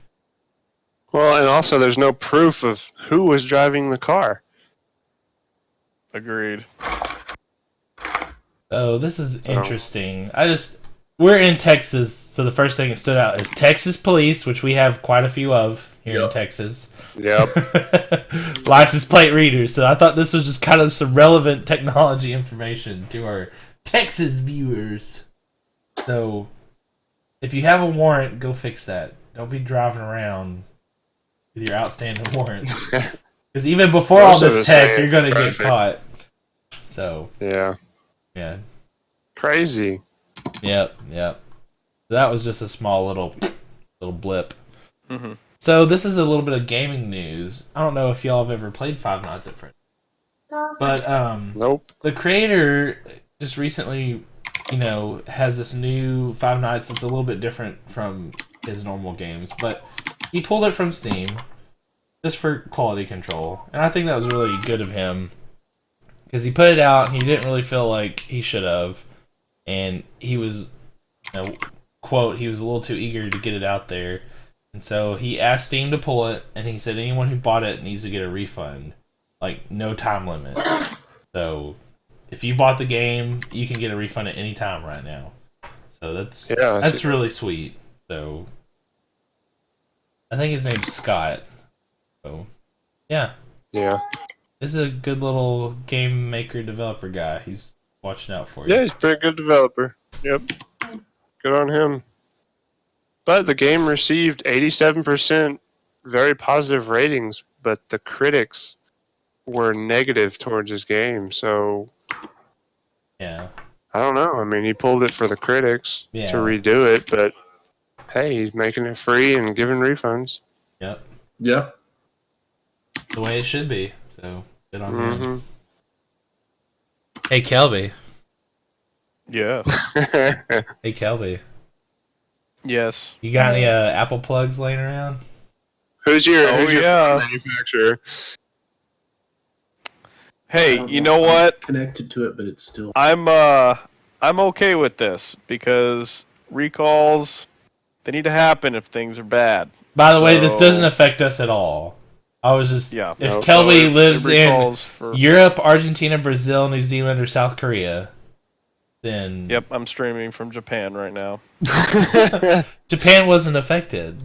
Speaker 2: Well, and also there's no proof of who was driving the car.
Speaker 4: Agreed.
Speaker 1: So this is interesting. We're in Texas, so the first thing that stood out is Texas police, which we have quite a few of here in Texas.
Speaker 2: Yep.
Speaker 1: License plate readers. So I thought this was just kind of some relevant technology information to our Texas viewers. So if you have a warrant, go fix that. Don't be driving around with your outstanding warrants. Because even before all this tech, you're going to get caught. So
Speaker 2: yeah.
Speaker 1: Crazy. Yep. So that was just a small little blip.
Speaker 4: Mm-hmm.
Speaker 1: So this is a little bit of gaming news. I don't know if y'all have ever played Five Nights at Freddy's, but
Speaker 2: nope.
Speaker 1: The creator just recently, has this new Five Nights that's a little bit different from his normal games, but he pulled it from Steam just for quality control, and I think that was really good of him because he put it out and he didn't really feel like he should have, and he was, quote, he was a little too eager to get it out there. And so he asked Steam to pull it, and he said anyone who bought it needs to get a refund. Like, no time limit. So, if you bought the game, you can get a refund at any time right now. So that's really sweet. So, I think his name's Scott. So, yeah.
Speaker 2: Yeah.
Speaker 1: This is a good little game maker developer guy. He's watching out for you.
Speaker 2: Yeah, he's a pretty good developer. Yep. Good on him. But the game received 87% very positive ratings, but the critics were negative towards his game. So,
Speaker 1: yeah,
Speaker 2: I don't know. I mean, he pulled it for the critics to redo it, but hey, he's making it free and giving refunds.
Speaker 1: Yep. The way it should be. So, good on him. Hey, Kelby.
Speaker 4: Yes.
Speaker 1: Hey, Kelby.
Speaker 4: Yes.
Speaker 1: You got any Apple plugs laying around?
Speaker 2: Who's your manufacturer?
Speaker 4: Hey, you know what?
Speaker 3: Connected to it, but it's still.
Speaker 4: I'm okay with this because recalls they need to happen if things are bad.
Speaker 1: By the way, this doesn't affect us at all. I was just if Kelby lives in Europe, Argentina, Brazil, New Zealand, or South Korea, then
Speaker 4: yep, I'm streaming from Japan right now.
Speaker 1: Japan wasn't affected.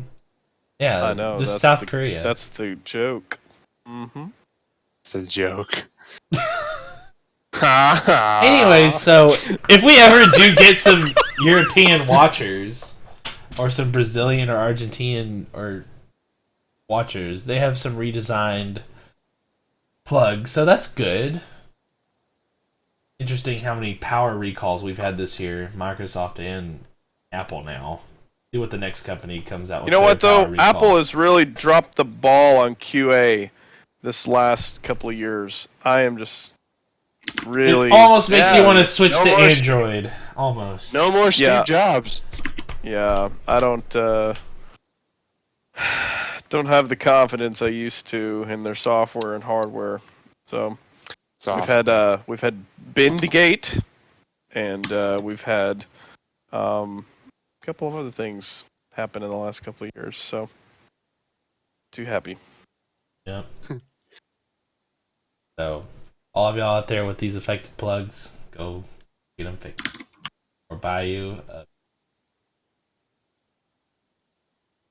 Speaker 1: Yeah,
Speaker 4: I know.
Speaker 1: Just South Korea.
Speaker 4: That's the joke. Mm-hmm.
Speaker 2: It's a joke.
Speaker 1: Anyway, so if we ever do get some European watchers or some Brazilian or Argentinian or watchers, they have some redesigned plugs, so that's good. Interesting how many power recalls we've had this year, Microsoft and Apple now. See what the next company comes out with.
Speaker 4: You know what though? Apple has really dropped the ball on QA this last couple of years. I am just really...
Speaker 1: It almost makes you want to switch to Android. Almost.
Speaker 2: No more Steve Jobs.
Speaker 4: Yeah, I don't have the confidence I used to in their software and hardware. So we've had Bendgate, and we've had a couple of other things happen in the last couple of years. So, too happy.
Speaker 1: Yeah. So, all of y'all out there with these affected plugs, go get them fixed. Or buy you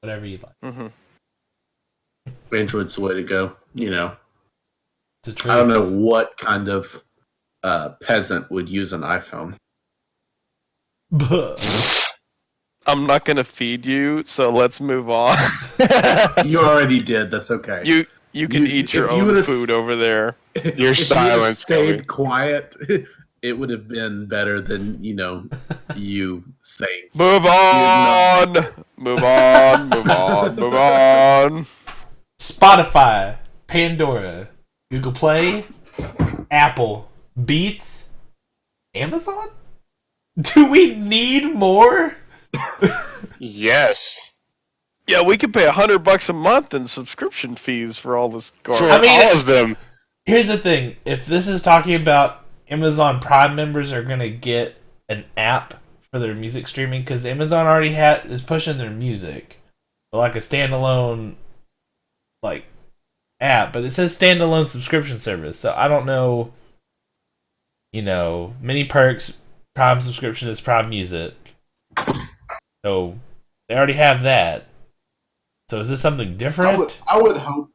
Speaker 1: whatever you like.
Speaker 4: Mm-hmm.
Speaker 3: Android's the way to go. You know,
Speaker 1: It's a truth.
Speaker 3: I don't know what kind of peasant would use an iPhone.
Speaker 4: I'm not gonna feed you, so let's move on.
Speaker 3: You already did. That's okay.
Speaker 4: You can eat your own food over there.
Speaker 2: Your
Speaker 3: If
Speaker 2: silence,
Speaker 3: you
Speaker 2: Kobe.
Speaker 3: stayed quiet, it would have been better than you saying.
Speaker 4: Move on. Move on. Move on. Move on.
Speaker 1: Spotify, Pandora, Google Play, Apple, Beats, Amazon? Do we need more?
Speaker 2: Yes.
Speaker 4: Yeah, we could pay $100 a month in subscription fees for all this
Speaker 2: For
Speaker 4: garbage.
Speaker 1: I mean,
Speaker 2: all of them.
Speaker 1: Here's the thing. If this is talking about Amazon Prime members are going to get an app for their music streaming, because Amazon already is pushing their music, but like a standalone like app, but it says standalone subscription service. So I don't know, many perks, Prime subscription is Prime Music. So they already have that. So is this something different?
Speaker 3: I would hope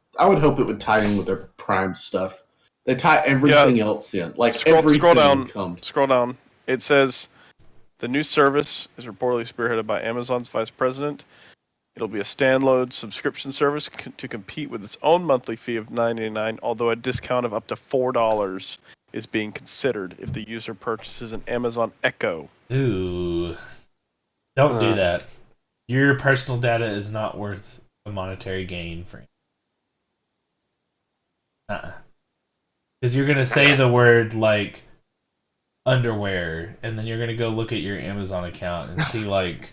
Speaker 3: it would tie in with their Prime stuff. They tie everything else in. Like everything comes.
Speaker 4: Scroll down. It says the new service is reportedly spearheaded by Amazon's vice president. It'll be a standalone subscription service to compete with its own monthly fee of $9.99, although a discount of up to $4 is being considered if the user purchases an Amazon Echo.
Speaker 1: Ooh. Don't do that. Your personal data is not worth a monetary gain for you. Because you're going to say the word, like, underwear, and then you're going to go look at your Amazon account and see, like,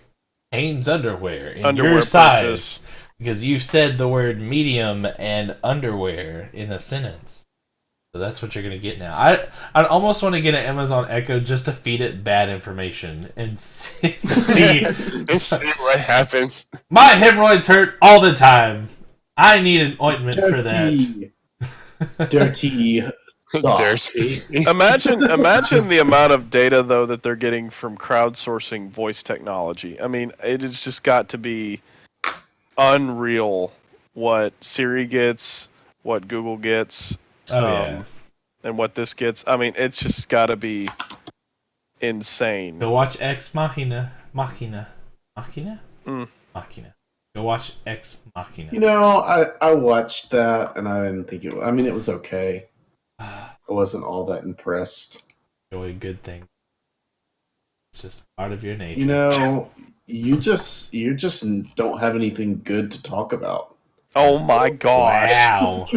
Speaker 1: Hanes underwear in your size. Purchase. Because you've said the word medium and underwear in a sentence. So that's what you're going to get now. I'd almost want to get an Amazon Echo just to feed it bad information and see
Speaker 2: what happens.
Speaker 1: My hemorrhoids hurt all the time. I need an ointment for that.
Speaker 3: Dirty.
Speaker 2: Dirty.
Speaker 4: Imagine the amount of data though that they're getting from crowdsourcing voice technology. I mean, it has just got to be unreal what Siri gets, what Google gets, and what this gets. I mean, it's just got to be insane.
Speaker 1: Go watch Ex Machina. Machina. Go watch Ex Machina.
Speaker 3: I watched that and I didn't think it was okay. I wasn't all that impressed.
Speaker 1: Enjoy good things. It's just part of your nature.
Speaker 3: You just don't have anything good to talk about.
Speaker 4: Oh my gosh.
Speaker 1: Wow.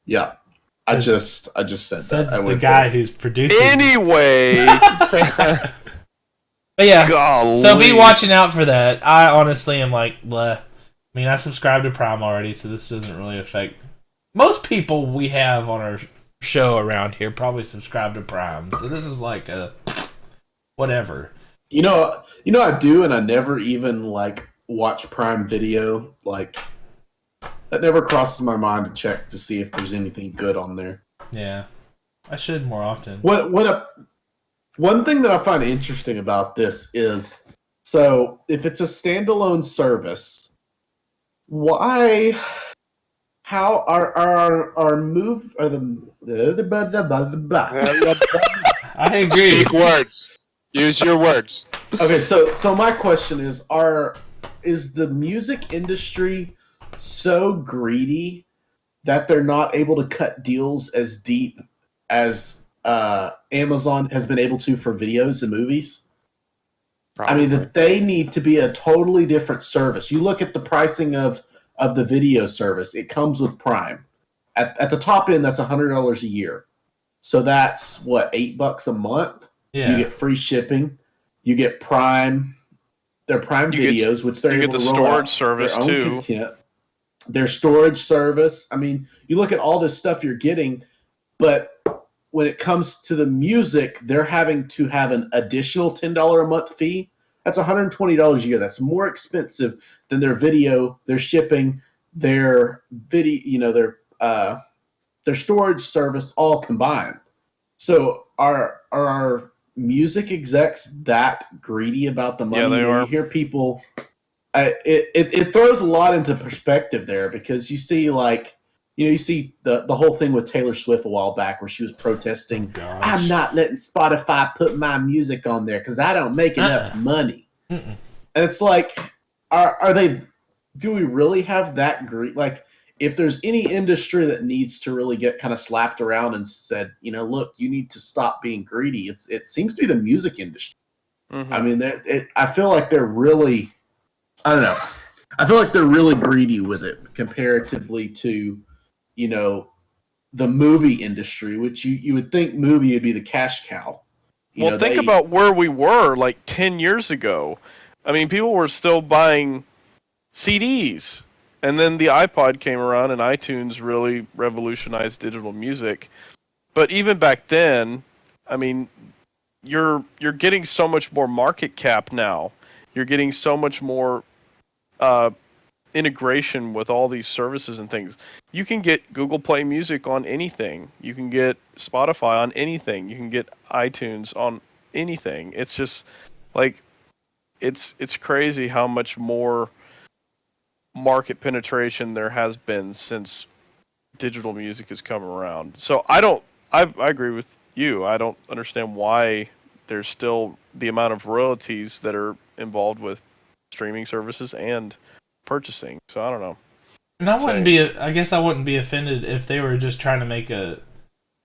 Speaker 3: Yeah. I just said that.
Speaker 1: That's the guy who's producing.
Speaker 4: Anyway.
Speaker 1: But yeah,
Speaker 4: golly.
Speaker 1: So be watching out for that. I honestly am like, bleh. I mean, I subscribe to Prime already, so this doesn't really affect... Most people we have on our show around here probably subscribe to Prime, so this is like a... whatever.
Speaker 3: I do, and I never even, watch Prime Video. That never crosses my mind to check to see if there's anything good on there.
Speaker 1: Yeah. I should more often.
Speaker 3: One thing that I find interesting about this is, so if it's a standalone service, how are move are
Speaker 1: I agree.
Speaker 2: Speak words. Use your words.
Speaker 3: Okay, so my question is the music industry so greedy that they're not able to cut deals as deep as Amazon has been able to for videos and movies? Probably. I mean, that they need to be a totally different service. You look at the pricing of the video service, it comes with Prime. At the top end, that's $100 a year. So that's, what, $8 a month?
Speaker 1: Yeah.
Speaker 3: You get free shipping. You get Prime, their Prime videos, which they're able to roll out
Speaker 4: storage service,
Speaker 3: their own content. Their storage service. I mean, you look at all this stuff you're getting, but when it comes to the music, they're having to have an additional $10 a month fee. That's $120 a year. That's more expensive than their video, their shipping, their video, their storage service all combined. So are our music execs that greedy about the money?
Speaker 4: Yeah, they are.
Speaker 3: You hear people. It throws a lot into perspective there, because you see you see the whole thing with Taylor Swift a while back where she was protesting, I'm not letting Spotify put my music on there because I don't make enough money. And it's like, are they? Do we really have that greed? Like, if there's any industry that needs to really get kind of slapped around and said, look, you need to stop being greedy, it seems to be the music industry.
Speaker 4: Mm-hmm.
Speaker 3: I mean, I feel like they're really, I don't know. I feel like they're really greedy with it comparatively to, the movie industry, which you would think movie would be the cash cow.
Speaker 4: Think about where we were like 10 years ago. I mean, people were still buying CDs. And then the iPod came around and iTunes really revolutionized digital music. But even back then, I mean, you're getting so much more market cap now. You're getting so much more integration with all these services and things. You can get Google Play Music on anything. You can get Spotify on anything. You can get iTunes on anything. It's just like it's crazy how much more market penetration there has been since digital music has come around. So I agree with you. I don't understand why there's still the amount of royalties that are involved with streaming services and purchasing. So I don't know.
Speaker 1: And I guess I wouldn't be offended if they were just trying to make a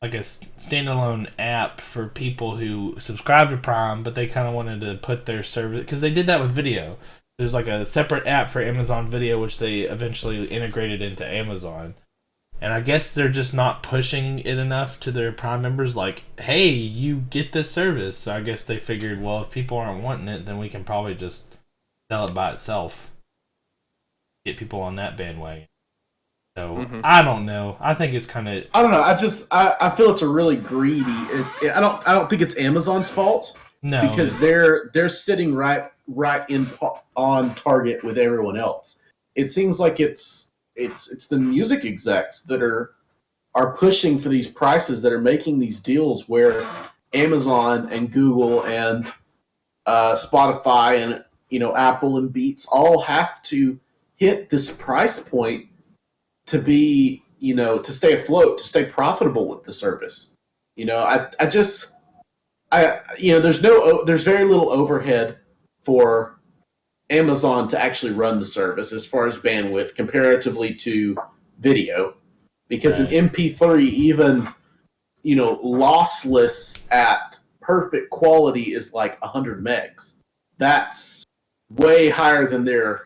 Speaker 1: standalone app for people who subscribe to Prime, but they kind of wanted to put their service, because they did that with video. There's like a separate app for Amazon Video, which they eventually integrated into Amazon. And I guess they're just not pushing it enough to their Prime members, like, hey, you get this service. So I guess they figured, well, if people aren't wanting it, then we can probably just sell it by itself. Get people on that bandwagon. So, I don't know. I think it's kind of...
Speaker 3: I don't know. I feel it's a really greedy... I don't think it's Amazon's fault.
Speaker 1: No.
Speaker 3: Because they're sitting right on target with everyone else. It seems like it's the music execs that are pushing for these prices, that are making these deals where Amazon and Google and Spotify and Apple and Beats all have to hit this price point to be to stay afloat, to stay profitable with the service. There's very little overhead for Amazon to actually run the service as far as bandwidth comparatively to video, because an MP3, even lossless at perfect quality, is like 100 megs. That's way higher than they're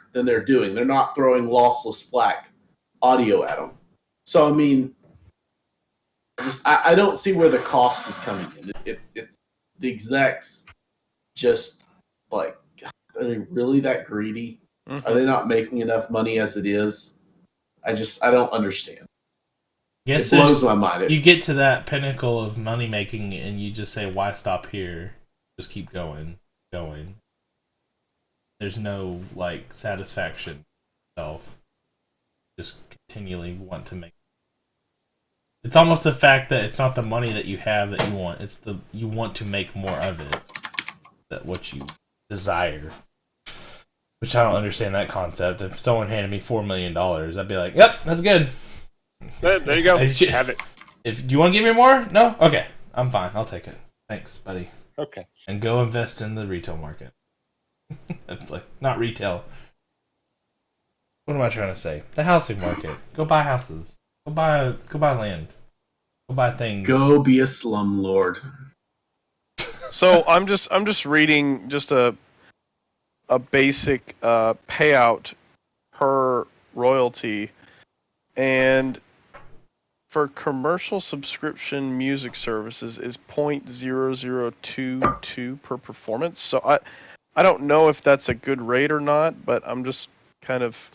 Speaker 3: doing. They're not throwing lossless FLAC audio at them. So I mean, I don't see where the cost is coming in. It's the execs just like, are they really that greedy? Mm-hmm. Are they not making enough money as it is? I don't understand. It blows my mind.
Speaker 1: You get to that pinnacle of money making and you just say, why stop here? Just keep going. There's no satisfaction yourself. Just continually want to make. It's almost the fact that it's not the money that you have that you want. It's you want to make more of it. That what you desire. Which I don't understand that concept. If someone handed me $4 million, I'd be like, yep, that's good.
Speaker 2: There you go. Have it.
Speaker 1: Do you want to give me more? No? Okay. I'm fine. I'll take it. Thanks, buddy.
Speaker 2: Okay.
Speaker 1: And go invest in the retail market. It's not retail. What am I trying to say? The housing market. Go buy houses. Go buy land. Go buy things.
Speaker 3: Go be a slumlord.
Speaker 4: So I'm just reading just a basic payout per royalty, and for commercial subscription music services is 0.0022 per performance. So I don't know if that's a good rate or not, but I'm just kind of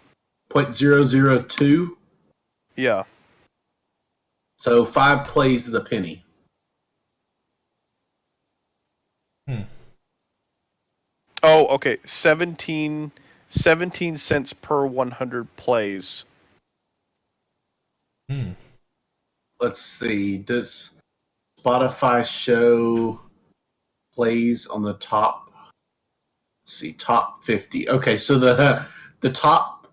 Speaker 3: 0.002.
Speaker 4: Yeah.
Speaker 3: So 5 plays is a penny.
Speaker 4: Oh, okay. 17 cents per 100 plays.
Speaker 3: Let's see. Does Spotify show plays on the top? Let's see, top 50. Okay, so the top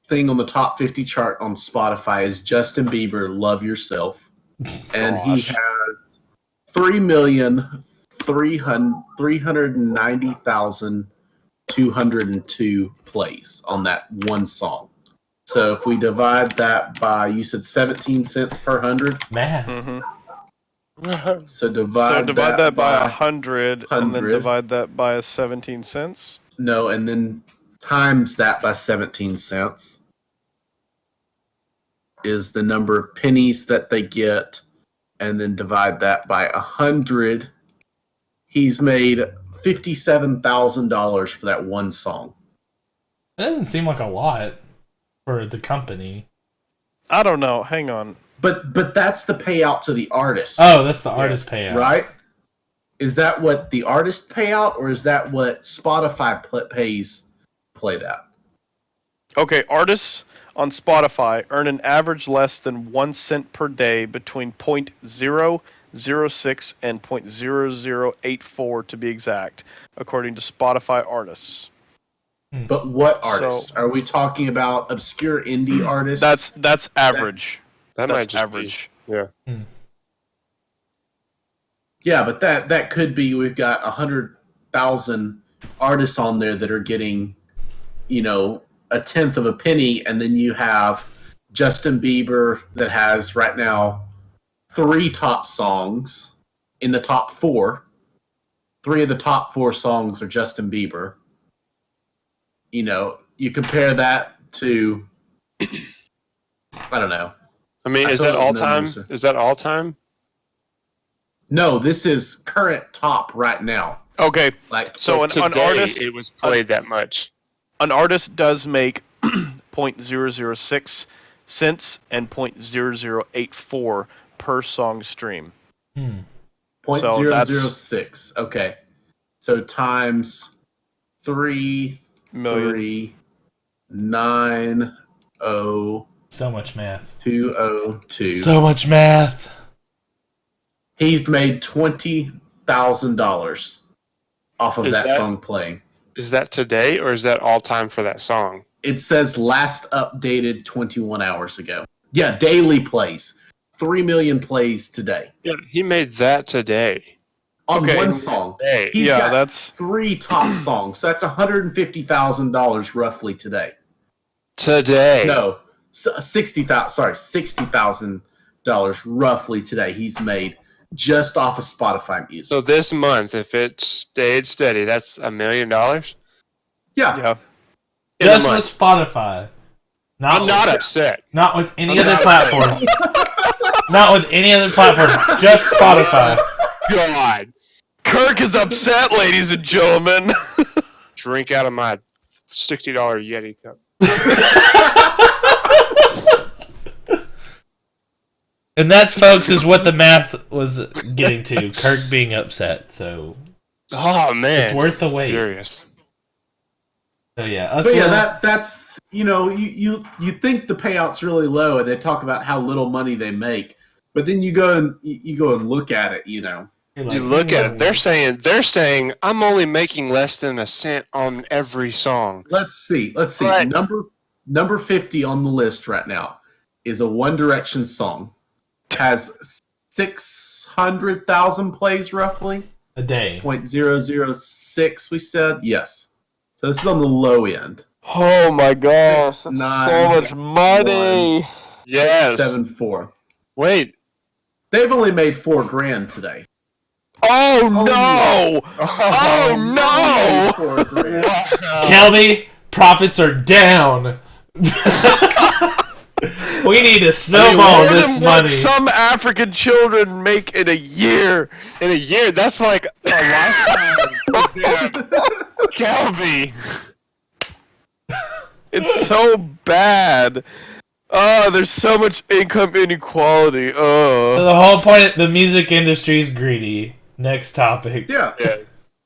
Speaker 3: thing on the top 50 chart on Spotify is Justin Bieber, "Love Yourself," and he
Speaker 4: Gosh.
Speaker 3: has 3,390,202 plays on that one song. So if we divide that by, you said 17 cents per 100.
Speaker 1: Man.
Speaker 4: Mm-hmm.
Speaker 3: So divide
Speaker 4: that by
Speaker 3: by
Speaker 4: 100, and then
Speaker 3: 100.
Speaker 4: divide that by 17 cents.
Speaker 3: No, and then times that by 17 cents is the number of pennies that they get, and then divide that by 100. He's made $57,000 for that one song.
Speaker 1: It doesn't seem like a lot for the company.
Speaker 4: I don't know. Hang on.
Speaker 3: But that's the payout to the artist.
Speaker 1: Oh, that's the artist payout.
Speaker 3: Right? Is that what the artist payout, or is that what Spotify pays play that?
Speaker 4: Okay, artists on Spotify earn an average less than 1 cent per day, between 0.006 and 0.0084 to be exact, according to Spotify artists.
Speaker 3: But what artists? Are we talking about obscure indie artists?
Speaker 4: That's average.
Speaker 2: That
Speaker 4: That's
Speaker 2: might just
Speaker 4: average.
Speaker 2: Be, yeah.
Speaker 3: Yeah, but that could be, we've got 100,000 artists on there that are getting, a tenth of a penny, and then you have Justin Bieber that has right now 3 top songs in the top 4. 3 of the top 4 songs are Justin Bieber. You compare that to, I don't know.
Speaker 2: I mean, is that all time? Is that all time?
Speaker 3: No, this is current top right now.
Speaker 4: Okay,
Speaker 3: Like,
Speaker 4: so an artist,
Speaker 2: it was played that much.
Speaker 4: An artist does make 0.006 cents and 0.0084 per song stream.
Speaker 3: 0.006. Okay. So times 3,390,202.
Speaker 1: So much math.
Speaker 3: So
Speaker 1: much math.
Speaker 3: He's made $20,000 off of that song playing.
Speaker 2: Is that today, or is that all time for that song?
Speaker 3: It says last updated 21 hours ago. Yeah, daily plays. 3 million plays today.
Speaker 2: Yeah, he made that today.
Speaker 3: On one song. He's got
Speaker 4: that's
Speaker 3: 3 top songs. So that's $150,000 roughly today.
Speaker 2: Today.
Speaker 3: No, $60,000 roughly today he's made just off of Spotify music.
Speaker 2: So this month, if it stayed steady, that's $1 million?
Speaker 3: Yeah.
Speaker 1: Just with Spotify.
Speaker 2: I'm not upset.
Speaker 1: Not with any other platform. Not with any other platform. Just Spotify.
Speaker 2: God.
Speaker 4: Kirk is upset, ladies and gentlemen.
Speaker 2: Drink out of my $60 Yeti cup.
Speaker 1: And that's, folks, is what the math was getting to. Kirk being upset. So,
Speaker 2: oh man,
Speaker 1: it's worth the wait.
Speaker 2: Furious.
Speaker 1: So yeah,
Speaker 3: that's you think the payout's really low, and they talk about how little money they make, but then you go and look at it.
Speaker 2: You look at it. They're saying I'm only making less than a cent on every song.
Speaker 3: Let's see. But number 50 on the list right now is a One Direction song. Has 600,000 plays roughly
Speaker 1: a day.
Speaker 3: 0.006 we said. Yes. So this is on the low end.
Speaker 4: Oh my gosh, that's so much money.
Speaker 2: Yes.
Speaker 3: 7.4.
Speaker 2: Wait.
Speaker 3: They've only made $4,000 today.
Speaker 4: Oh no! Oh no!
Speaker 1: Kelby, profits are down. We need to snowball this money.
Speaker 4: What some African children make in a year.
Speaker 2: In a year, that's like a lifetime. Calvi.
Speaker 4: It's so bad. Oh, there's so much income inequality. Oh.
Speaker 1: So the whole point, the music industry is greedy. Next topic.
Speaker 3: Yeah.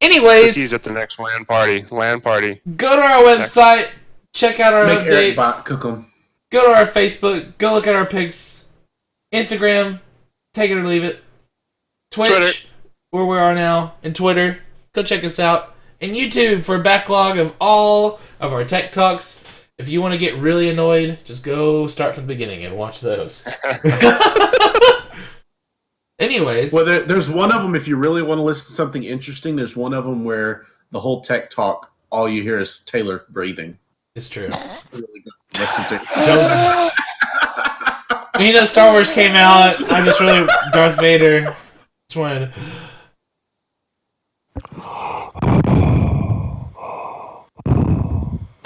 Speaker 1: Anyways,
Speaker 2: Cookies at the next LAN party. LAN party.
Speaker 1: go to our website, check out our
Speaker 3: Make Eric
Speaker 1: updates,
Speaker 3: cook them.
Speaker 1: go to our Facebook, go look at our pics, Instagram, take it or leave it, Twitch,
Speaker 2: Twitter.
Speaker 1: where we are now, and Twitter. Go check us out. And YouTube for a backlog of all of our tech talks. If you want to get really annoyed, just go start from the beginning and watch those. Anyways.
Speaker 3: Well, there's one of them, if you really want to listen to something interesting, there's one of them where the whole tech talk, all you hear is Taylor breathing.
Speaker 1: It's true.
Speaker 3: Really good to listen to.
Speaker 1: When you know Star Wars came out, I just really Darth Vader. Just wanted.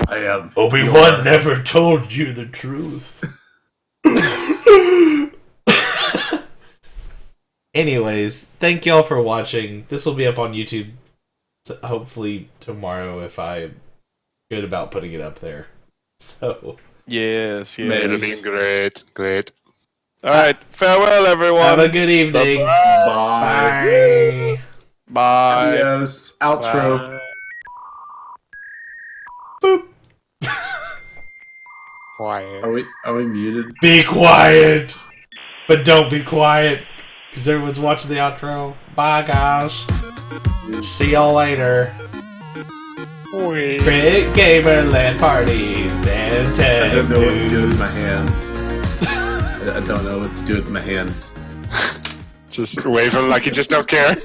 Speaker 3: I am.
Speaker 1: Obi-Wan never told you the truth. Anyways, thank y'all for watching. This will be up on YouTube, hopefully tomorrow if I'm good about putting it up there. So
Speaker 4: Yes,
Speaker 2: It'll
Speaker 4: yes.
Speaker 2: be great. Great.
Speaker 4: All right, farewell, everyone.
Speaker 1: have a good evening.
Speaker 3: Bye.
Speaker 1: Bye.
Speaker 4: Bye.
Speaker 3: Adios. Outro.
Speaker 2: Quiet.
Speaker 3: Are we muted?
Speaker 1: Be quiet, but don't be quiet, because everyone's watching the outro. Bye, guys. See y'all later. Critgamer LAN parties and
Speaker 3: I
Speaker 1: tech
Speaker 3: don't know what to do with my
Speaker 1: news.
Speaker 3: hands. I don't know what to do with my hands.
Speaker 2: Just wave him like you just don't care.